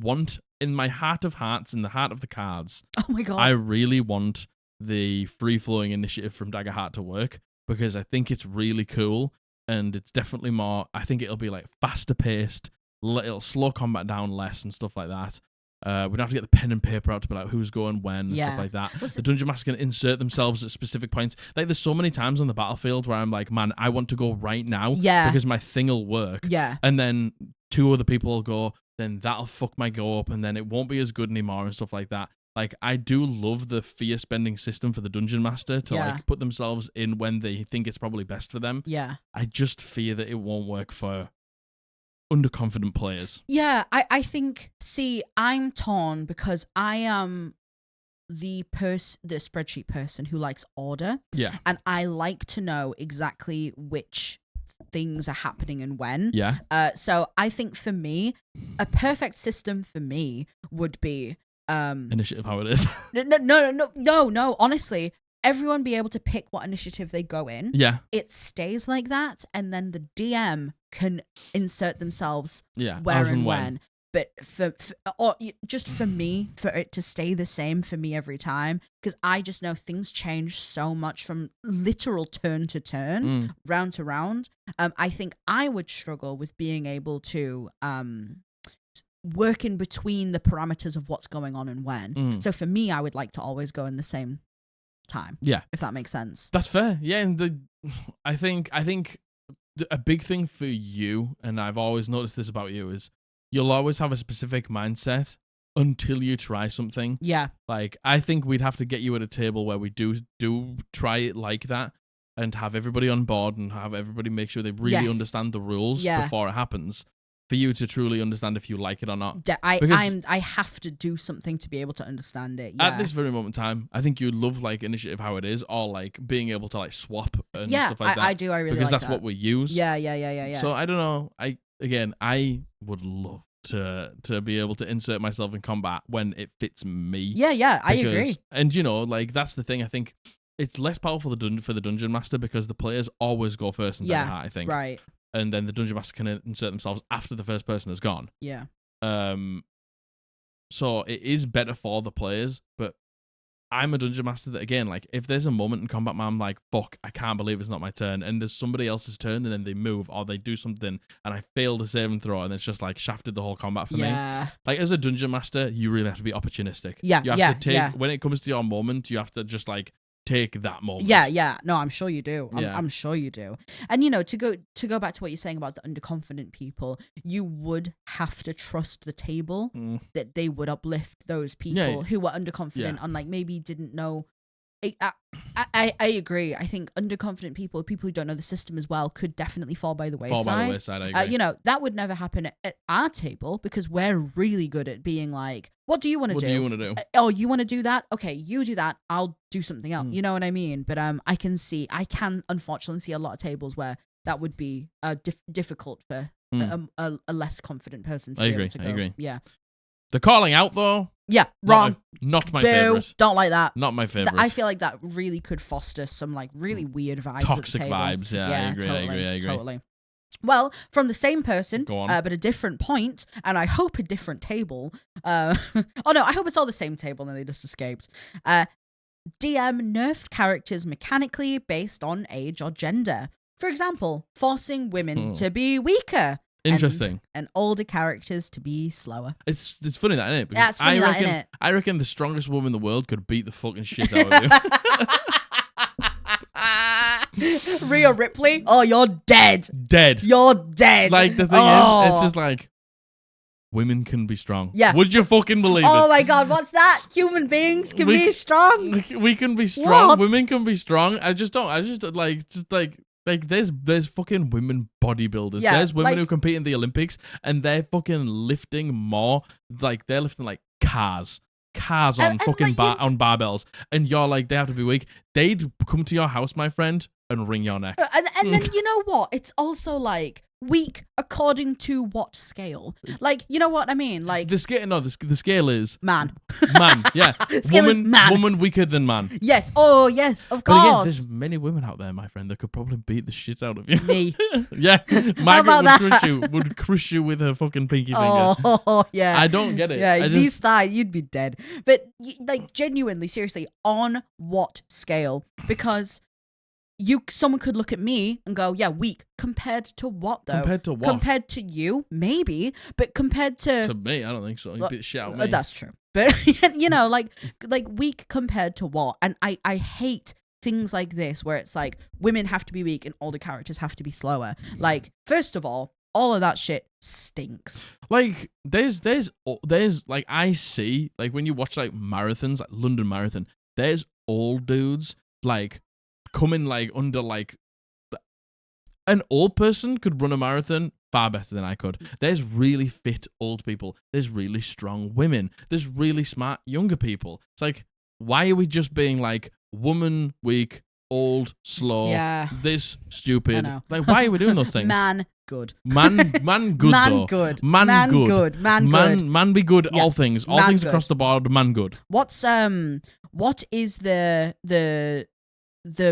want, in my heart of hearts, in the heart of the cards, oh my god, I really want the free flowing initiative from Daggerheart to work, because I think it's really cool. And it's definitely more, I think it'll be like faster paced, it'll slow combat down less and stuff like that. We don't have to get the pen and paper out to be like who's going when and stuff like that. The Dungeon Master can insert themselves at specific points. Like there's so many times on the battlefield where I'm like, man, I want to go right now because my thing will work. Yeah. And then two other people will go, then that'll fuck my go up and then it won't be as good anymore and stuff like that. Like, I do love the fear spending system for the Dungeon Master to like put themselves in when they think it's probably best for them. Yeah. I just fear that it won't work for underconfident players. Yeah, I think, see, I'm torn because I am the spreadsheet person who likes order. Yeah. And I like to know exactly which things are happening and when. Yeah. So I think for me, a perfect system for me would be initiative how it is. No. Honestly, everyone be able to pick what initiative they go in. Yeah. It stays like that, and then the DM can insert themselves where and when. But just for me, for it to stay the same for me every time, because I just know things change so much from literal turn to turn, round to round. I think I would struggle with being able to work in between the parameters of what's going on and when. So for me, I would like to always go in the same time. Yeah. If that makes sense. That's fair. Yeah, and I think a big thing for you, and I've always noticed this about you, is you'll always have a specific mindset until you try something. Yeah. Like, I think we'd have to get you at a table where we do try it like that and have everybody on board and have everybody make sure they really understand the rules before it happens for you to truly understand if you like it or not. I have to do something to be able to understand it. Yeah. At this very moment in time, I think you love like Initiative how it is, or like being able to like swap and stuff like that. I do. I really because like that's what we use. Yeah. So I don't know. I would love to be able to insert myself in combat when it fits me. Yeah. I agree. And like that's the thing. I think it's less powerful for the dungeon master because the players always go first and die hard, I think. Right. And then the dungeon master can insert themselves after the first person has gone. Yeah. So it is better for the players, but I'm a dungeon master that, again, like, if there's a moment in combat where I'm like, fuck, I can't believe it's not my turn, and there's somebody else's turn, and then they move, or they do something, and I fail to save and throw, and it's just, like, shafted the whole combat for me. Like, as a dungeon master, you really have to be opportunistic. Yeah, you have to take, when it comes to your moment, you have to just, like, take that moment. Yeah. No, I'm sure you do. I'm sure you do. And to go back to what you're saying about the underconfident people, you would have to trust the table that they would uplift those people who were underconfident and like maybe didn't know. I agree. I think underconfident people who don't know the system as well, could definitely fall by the wayside. I agree. That would never happen at our table because we're really good at being like, what do you want to do? What do you want to do? Oh, you want to do that? Okay, you do that. I'll do something else. You know what I mean? But I can unfortunately see a lot of tables where that would be difficult for a less confident person to be able to go. I agree. Yeah. The calling out, though. Yeah, wrong. Not my favorite. Don't like that. Not my favorite. I feel like that really could foster some like really weird vibes. Toxic at the table. Vibes. Yeah, I agree. Totally. Well, from the same person, Go on. but a different point, and I hope a different table. Oh no, I hope it's all the same table and they just escaped. DM nerfed characters mechanically based on age or gender. For example, forcing women to be weaker. Interesting. And older characters to be slower. It's funny that, isn't it? Because it's funny that, innit? I reckon the strongest woman in the world could beat the fucking shit out of you. Rhea Ripley? Oh, you're dead. You're dead. Like, the thing is, it's just like, women can be strong. Yeah. Would you fucking believe it? Oh my god, what's that? Human beings can be strong? We can be strong. What? Women can be strong. Like, there's fucking women bodybuilders. Yeah, there's women who compete in the Olympics, and they're fucking lifting more. Like, they're lifting, like, cars on fucking on barbells. And you're like, they have to be weak. They'd come to your house, my friend, and wring your neck. And then, you know what? It's also, like, weak according to what scale? Like, you know what I mean? Like, the scale is... Man, yeah. Woman weaker than man. Yes. Oh, yes, of course. But again, there's many women out there, my friend, that could probably beat the shit out of you. Me. Yeah. Margaret would crush you with her fucking pinky finger. Oh, yeah. I don't get it. Yeah, these thighs, you'd be dead. But, like, genuinely, seriously, on what scale? Because... someone could look at me and go, yeah, weak. Compared to what, though? Compared to what? Compared to you, maybe. But compared to... To me, I don't think so. You beat the shit out of me. That's true. But, like weak compared to what? And I hate things like this where it's like, women have to be weak and older characters have to be slower. Like, first of all of that shit stinks. Like, there's like, I see, like, when you watch, like, marathons, like London Marathon, there's old dudes, like... coming like under like an old person could run a marathon far better than I could. There's really fit old people. There's really strong women. There's really smart younger people. It's like, why are we just being like woman weak, old, slow, this stupid? Like, why are we doing those things? Man good. Man good Man though. good. Man good. Man be good. Yeah. All things good. Across the board. Man good. What is the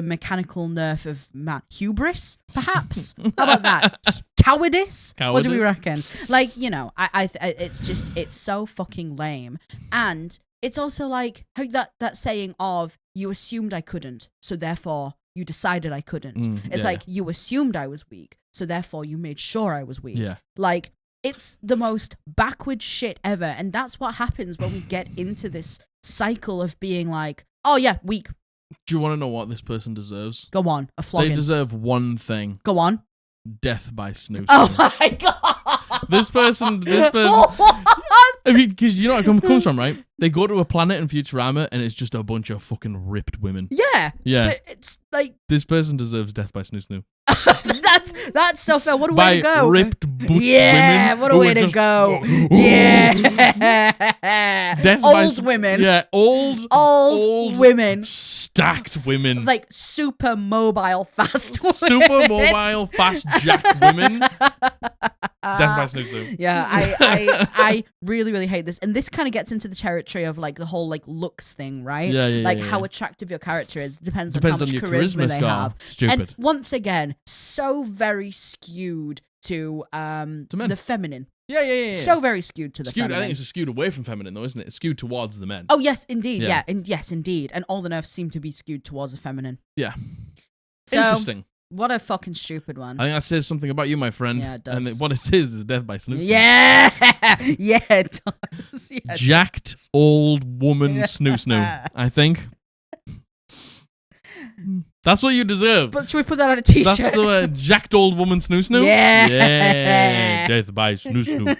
mechanical nerf of man? Hubris, perhaps? How about that? Cowardice? What do we reckon? Like, it's so fucking lame. And it's also like that saying of, you assumed I couldn't, so therefore you decided I couldn't. It's like, you assumed I was weak, so therefore you made sure I was weak. Yeah. Like, it's the most backward shit ever. And that's what happens when we get into this cycle of being like, oh yeah, weak. Do you want to know what this person deserves? Go on, a flogging. They deserve one thing. Go on. Death by snooze. Oh my god. This person. What? Because you know what it comes from, right? They go to a planet in Futurama and it's just a bunch of fucking ripped women. Yeah. Yeah. But it's like this person deserves death by snoo snoo. That's so fair. What a way to go. By ripped bush women. Yeah, what a way to go. Yeah. Death old women. Yeah, old women. Stacked women. Like super mobile, fast women. Super mobile, fast jacked women. Death by snoo snoo. Yeah, I really, really hate this. And this kind of gets into the territory of like the whole like looks thing, right? Yeah. Like how attractive your character is depends on how much your charisma they have. Stupid. And once again, so very skewed to men. the feminine. Yeah. So very skewed to the feminine. I think it's skewed away from feminine though, isn't it? It's skewed towards the men. Oh yes, indeed. Yeah, and yes, indeed. And all the nerfs seem to be skewed towards the feminine. Yeah. So, interesting. What a fucking stupid one. I think that says something about you, my friend. Yeah, it does. And what it says is death by snoo snoo. Yeah, yeah, it does. Yeah, Jacked old woman snoo snoo. I think. That's what you deserve. But should we put that on a t-shirt? That's the jacked old woman snoo snoo? Yeah. Yeah. Death by snoo snoo.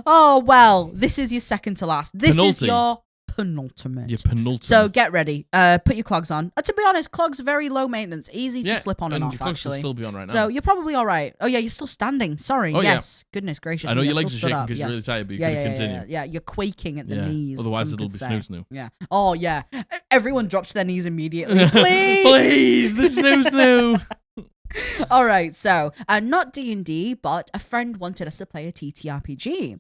Oh, well, this is your second to last. This is your penultimate. Your penultimate. So get ready. Put your clogs on. To be honest, clogs are very low maintenance. Easy to slip on and off, your clogs actually. should still be on right now. So you're probably all right. Oh, yeah, you're still standing. Sorry. Oh, yes. Yeah. Goodness gracious. I know your your legs are shaking because you're really tired, but you can continue. Yeah, you're quaking at the knees. Otherwise, it'll be snoo snoo. Yeah. Oh, yeah. Everyone drops to their knees immediately. Please. Please, the snoo snoo. All right, so not D&D, but a friend wanted us to play a TTRPG.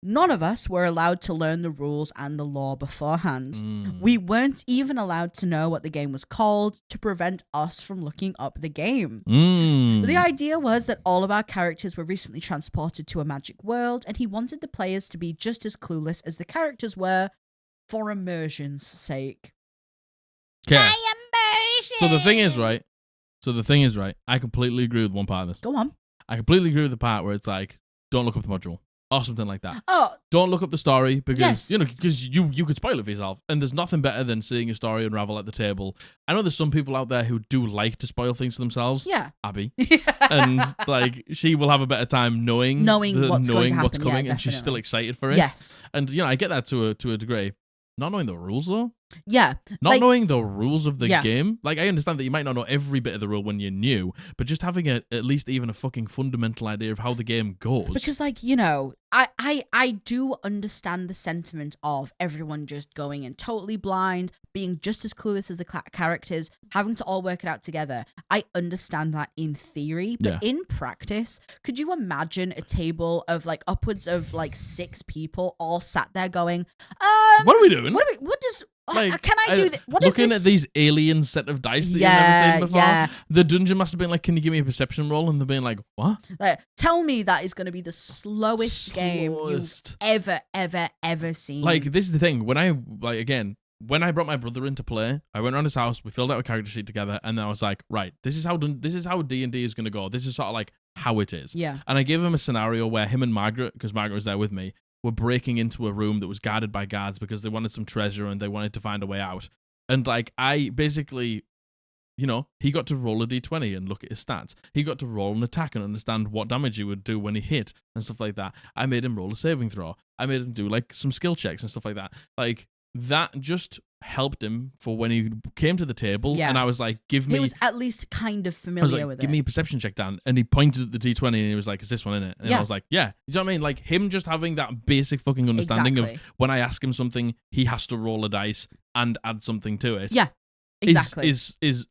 None of us were allowed to learn the rules and the lore beforehand. We weren't even allowed to know what the game was called to prevent us from looking up the game. The idea was that all of our characters were recently transported to a magic world, and he wanted the players to be just as clueless as the characters were for immersion's sake. Okay. So the thing is, right? I completely agree with one part of this. Go on. I completely agree with the part where it's like, don't look up the module. Or something like that. Oh, don't look up the story because you could spoil it for yourself. And there's nothing better than seeing a story unravel at the table. I know there's some people out there who do like to spoil things for themselves. Yeah, Abby, and like she will have a better time knowing what's coming, and she's still excited for it. Yes, and I get that to a degree. Not knowing the rules though. Yeah. Not knowing the rules of the game. Like, I understand that you might not know every bit of the rule when you're new, but just having at least even a fucking fundamental idea of how the game goes. Because, like, you know, I do understand the sentiment of everyone just going in totally blind, being just as clueless as the characters, having to all work it out together. I understand that in theory, but in practice, could you imagine a table of, like, upwards of, like, 6 people all sat there going, what are we doing? Like, can I do this? What looking is this? at these alien set of dice that you've never seen before. The dungeon master being like, can you give me a perception roll? And they're being like, what? Like, tell me that is going to be the slowest game you've ever seen. Like, this is the thing. When I brought my brother into play, I went around his house, we filled out a character sheet together, and then I was like, right, this is how D&D is going to go. This is sort of like how it is. Yeah. And I gave him a scenario where him and Margaret, because Margaret was there with me, were breaking into a room that was guarded by guards because they wanted some treasure and they wanted to find a way out. And, like, I basically, you know, he got to roll a d20 and look at his stats. He got to roll an attack and understand what damage he would do when he hit and stuff like that. I made him roll a saving throw. I made him do, like, some skill checks and stuff like that. Like, that just helped him for when he came to the table. Yeah. And I was like, give me... He was at least kind of familiar with it. Give me a perception check, Dan. And he pointed at the d20 and he was like, is this one in it? And I was like, yeah. You know what I mean? Like, him just having that basic fucking understanding of when I ask him something, he has to roll a dice and add something to it. Yeah. Exactly.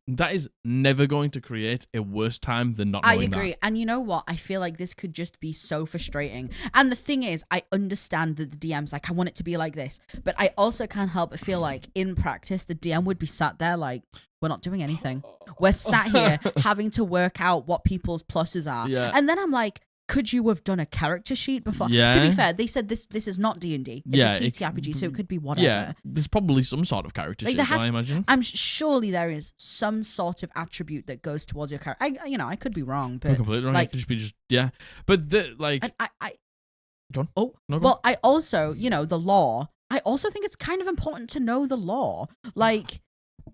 That is never going to create a worse time than not knowing that. I agree. And you know what? I feel like this could just be so frustrating. And the thing is, I understand that the DM's like, I want it to be like this. But I also can't help but feel like in practice, the DM would be sat there like, we're not doing anything. We're sat here having to work out what people's pluses are. Yeah. And then I'm like, could you have done a character sheet before? Yeah. To be fair, they said this is not D&D. It's a TTRPG, so it could be whatever. Yeah, there's probably some sort of character sheet, I imagine. Surely there is some sort of attribute that goes towards your character. I could be wrong, but... I'm completely wrong. It could just be But, Go on. Oh, no, well, I also, you know, the lore... I also think it's kind of important to know the lore. Like,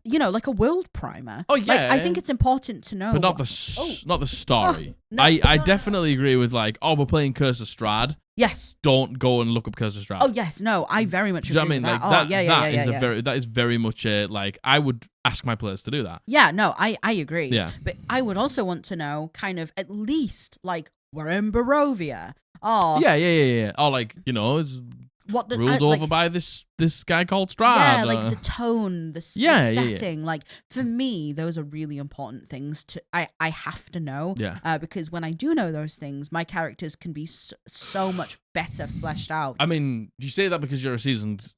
like a world primer. Oh, yeah. Like, I think it's important to know. But not the story. No, I definitely agree with like, we're playing Curse of Strahd. Yes. Don't go and look up Curse of Strahd. Oh, yes. No, I very much agree Do you know what I mean? with Like, that. that is very much like, I would ask my players to do that. Yeah, no, I agree. Yeah. But I would also want to know kind of at least like we're in Barovia. Oh. Yeah. Oh, like, it's ruled over by this guy called Strahd. Yeah, like the tone, the setting. Yeah. Like, for me, those are really important things I have to know. Yeah. Because when I do know those things, my characters can be so much better fleshed out. I mean, you say that because you're a seasoned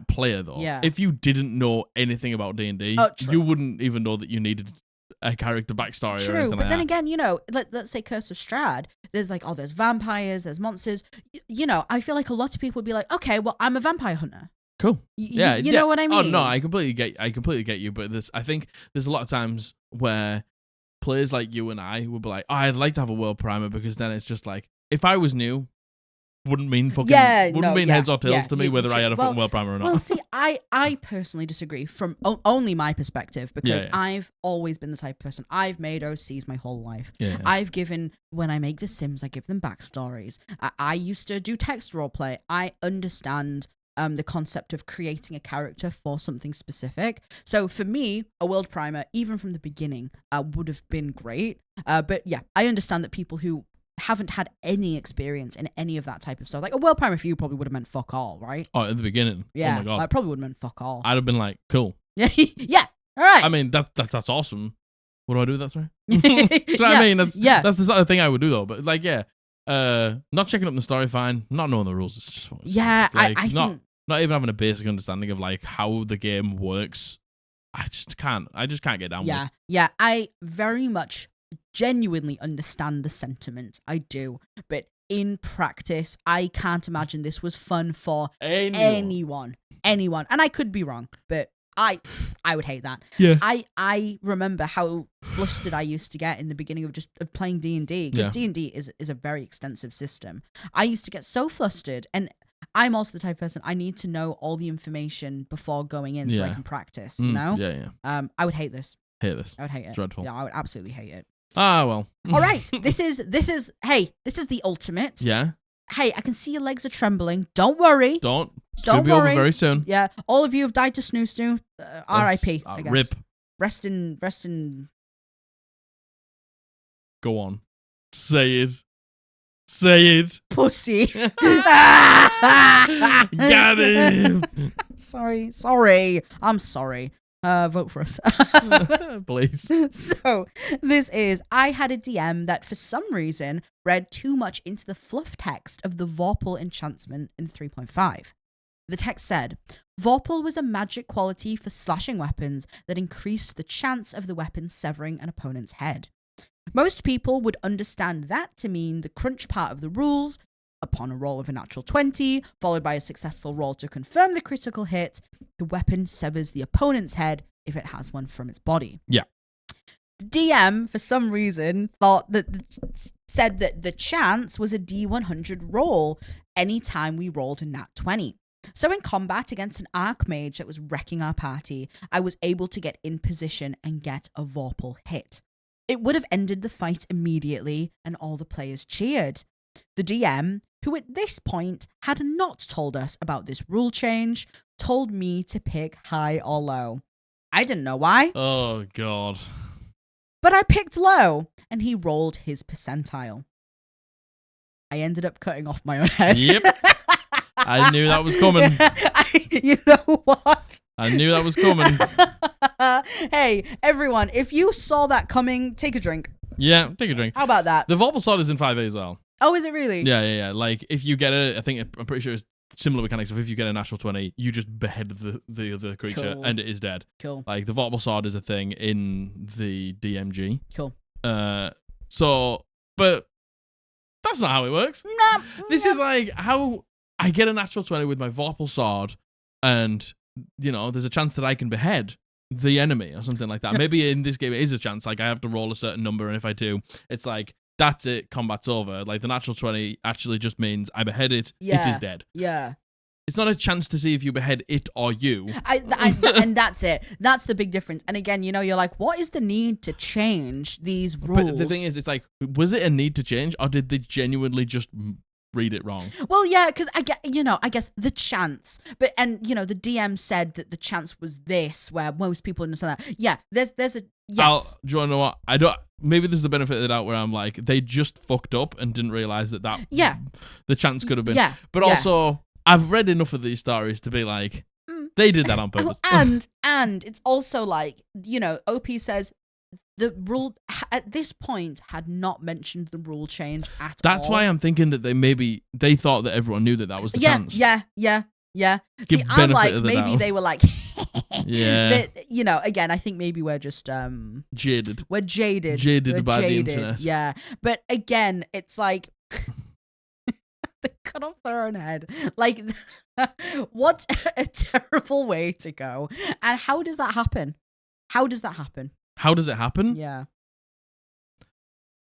player, though. Yeah. If you didn't know anything about D&D, you wouldn't even know that you needed a character backstory or anything but like then that. again, let's say Curse of Strahd, there's like, there's vampires, there's monsters. I feel like a lot of people would be like, okay, well, I'm a vampire hunter. Cool. You know what I mean? Oh no, I completely get you. But I think there's a lot of times where players like you and I would be like, I'd like to have a world primer, because then it's just like, if I was new, wouldn't mean heads or tails to me whether I had a fucking world primer or not. Well, see, I personally disagree from only my perspective, because I've always been the type of person. I've made OCs my whole life. I've given, when I make The Sims, I give them backstories. I used to do text roleplay. I understand the concept of creating a character for something specific. So for me, a world primer, even from the beginning, would have been great. But yeah, I understand that people who haven't had any experience in any of that type of stuff, like a world primer for you probably would have meant fuck all, right? Oh, at the beginning. Yeah. Oh my god. It probably would have meant fuck all. I'd have been like, cool. Yeah. All right. I mean, that's awesome. What do I do with that, sorry? Do you know what I mean? That's the sort of thing I would do, though. But like, not checking up the story, fine. Not knowing the rules, it's just fun. Yeah, like, I think... Not even having a basic understanding of like how the game works. I just can't get down with it. Yeah, I very much genuinely understand the sentiment. I do. But in practice, I can't imagine this was fun for anyone. And I could be wrong, but I would hate that. Yeah. I remember how flustered I used to get in the beginning of playing D&D, because D&D is a very extensive system. I used to get so flustered, and I'm also the type of person, I need to know all the information before going in so I can practice, you know? Yeah. I would hate this. Hate this. I would hate it. Dreadful. Yeah, I would absolutely hate it. Ah, well. All right. This is the ultimate. Yeah. Hey, I can see your legs are trembling. Don't worry. Don't be over very soon. Yeah. All of you have died to snoo. R.I.P. I guess. Rip. Rest in. Go on. Say it. Pussy. Got him. Sorry. I'm sorry. Vote for us. Please. So, I had a DM that for some reason read too much into the fluff text of the Vorpal enchantment in 3.5. The text said, Vorpal was a magic quality for slashing weapons that increased the chance of the weapon severing an opponent's head. Most people would understand that to mean the crunch part of the rules. Upon a roll of a natural 20, followed by a successful roll to confirm the critical hit, the weapon severs the opponent's head if it has one from its body. Yeah. The DM, for some reason, said that the chance was a D100 roll anytime we rolled a nat 20. So in combat against an archmage that was wrecking our party, I was able to get in position and get a Vorpal hit. It would have ended the fight immediately, and all the players cheered. The DM, who at this point had not told us about this rule change, told me to pick high or low. I didn't know why. Oh, God. But I picked low, and he rolled his percentile. I ended up cutting off my own head. Yep. I knew that was coming. You know what? I knew that was coming. Hey, everyone, if you saw that coming, take a drink. Yeah, take a drink. How about that? The Vorpal Sword is in 5e as well. Oh, is it really? Yeah. Like, if you get I'm pretty sure it's similar mechanics of if you get a natural 20, you just behead the other creature, cool. and it is dead. Cool. Like, the Vorpal Sword is a thing in the DMG. Cool. But that's not how it works. No. This is like how I get a natural 20 with my Vorpal Sword, and, there's a chance that I can behead the enemy or something like that. Maybe in this game it is a chance, like I have to roll a certain number, and if I do, it's like, that's it, combat's over. Like, the natural 20 actually just means I behead it, it is dead. Yeah. It's not a chance to see if you behead it or you. And that's it. That's the big difference. And again, you're like, what is the need to change these rules? But the thing is, it's like, was it a need to change, or did they genuinely just read it wrrong? Well, yeah, because I guess the chance, the DM said that the chance was this, where most people understand that. Yeah, there's a yes. Do you want to know what? Maybe there's the benefit of the doubt where I'm like, they just fucked up and didn't realize that the chance could have been. Yeah, but also, I've read enough of these stories to be like, they did that on purpose. And it's also like, OP says the rule at this point had not mentioned the rule change at all. That's why I'm thinking that they thought that everyone knew that was the chance. Yeah. See, I'm like, maybe they were like, yeah. But, again, I think maybe we're just jaded. We're jaded. Jaded by the internet. Yeah. But again, it's like they cut off their own head. Like, what a terrible way to go. And how does that happen? How does it happen? Yeah.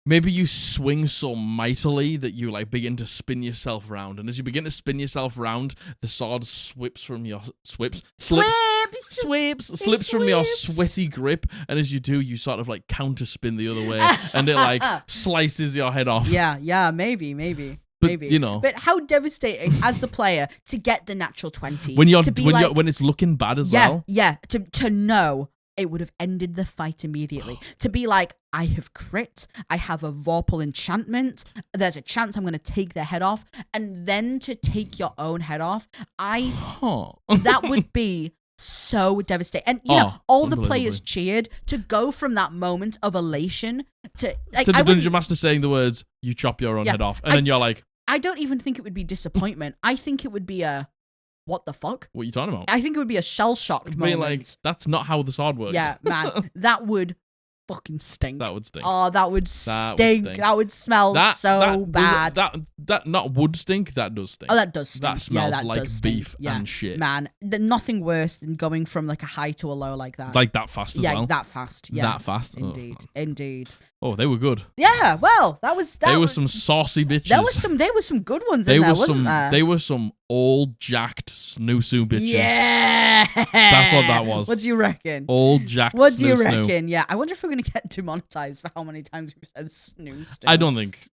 Maybe you swing so mightily that you like begin to spin yourself round, and as you begin to spin yourself round, the sword slips from your slips from your sweaty grip, and as you do, you sort of like counterspin the other way, and it like slices your head off. Yeah, maybe. But, maybe. But how devastating as the player to get the natural 20 when it's looking bad as well. Yeah, to know. It would have ended the fight immediately. To be like, I have crit, I have a Vorpal enchantment, there's a chance I'm going to take their head off, and then to take your own head off, that would be so devastating. And, all the players cheered to go from that moment of elation to... Like, to the Dungeon Master saying the words, you chop your own head off, and then you're like... I don't even think it would be disappointment. I think it would be a... What the fuck? What are you talking about? I think it would be a shell-shocked moment. Like, that's not how the sword works. Yeah, man. That would fucking stink. That would stink. Oh, that would stink. That would smell so bad. That not would stink, that does stink. Oh, that does stink. That smells that like beef and shit. Man, nothing worse than going from like a high to a low like that. Like that fast as well? Yeah, that fast. Yeah. That fast? Indeed. Oh, they were good. Yeah, well, they were some saucy bitches. There were some good ones in there, wasn't there? They were some old jacked snoo-soo bitches. Yeah. That's what that was. What do you reckon? Old jacked What do you snoo-snoo. reckon? Yeah, I wonder if we're going to get demonetized for how many times we've said snoo-snoo. I don't think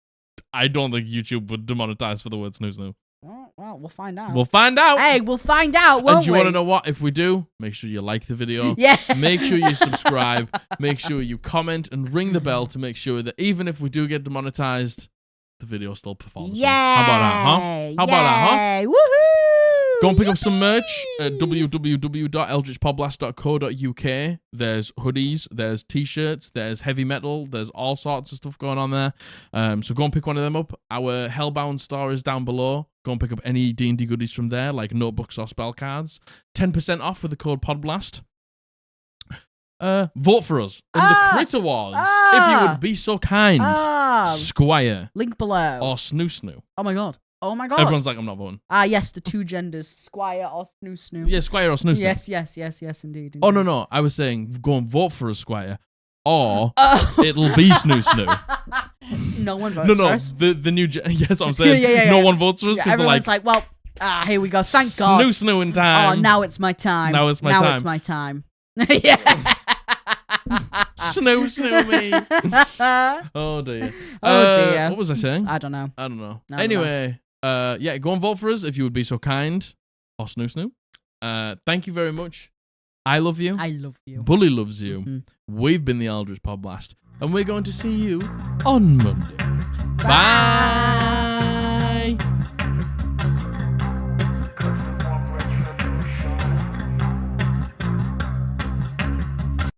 YouTube would demonetize for the word snoo-snoo. Well, we'll find out. We'll find out. Hey, we'll find out, won't we? And do you want to know what? If we do, make sure you like the video. Yeah. Make sure you subscribe. Make sure you comment and ring the bell to make sure that even if we do get demonetized, the video still performs. Yeah. How about that, huh? How about that, huh? Woohoo! Go and pick up some merch at www.eldritchpodblast.co.uk. There's hoodies, there's t-shirts, there's heavy metal, there's all sorts of stuff going on there. So go and pick one of them up. Our Hellbound store is down below. Go and pick up any D&D goodies from there, like notebooks or spell cards. 10% off with the code Podblast. Vote for us in the Crit Awards, if you would be so kind. Squire. Link below. Or Snoo-Snoo. Oh my god. Everyone's like, I'm not voting. Yes, the two genders, Squire or Snoo-Snoo. Yeah, Squire or Snoo-Snoo. Yes, indeed. Oh, no. I was saying go and vote for a Squire, or it'll be Snoo-Snoo. No one votes for us. The new... Yes, what I'm saying. Yeah. No one votes for us. Yeah, everyone's like, well, here we go. Thank God. Snoo-Snoo in time. Oh, now it's my time. Now it's my time. Yeah. Snoo me. Oh dear. What was I saying? I don't know. Anyway, go and vote for us if you would be so kind. Or Snoo. Thank you very much. I love you. I love you. Bully loves you. Mm-hmm. We've been the Eldritch Podblast, and we're going to see you on Monday. Bye.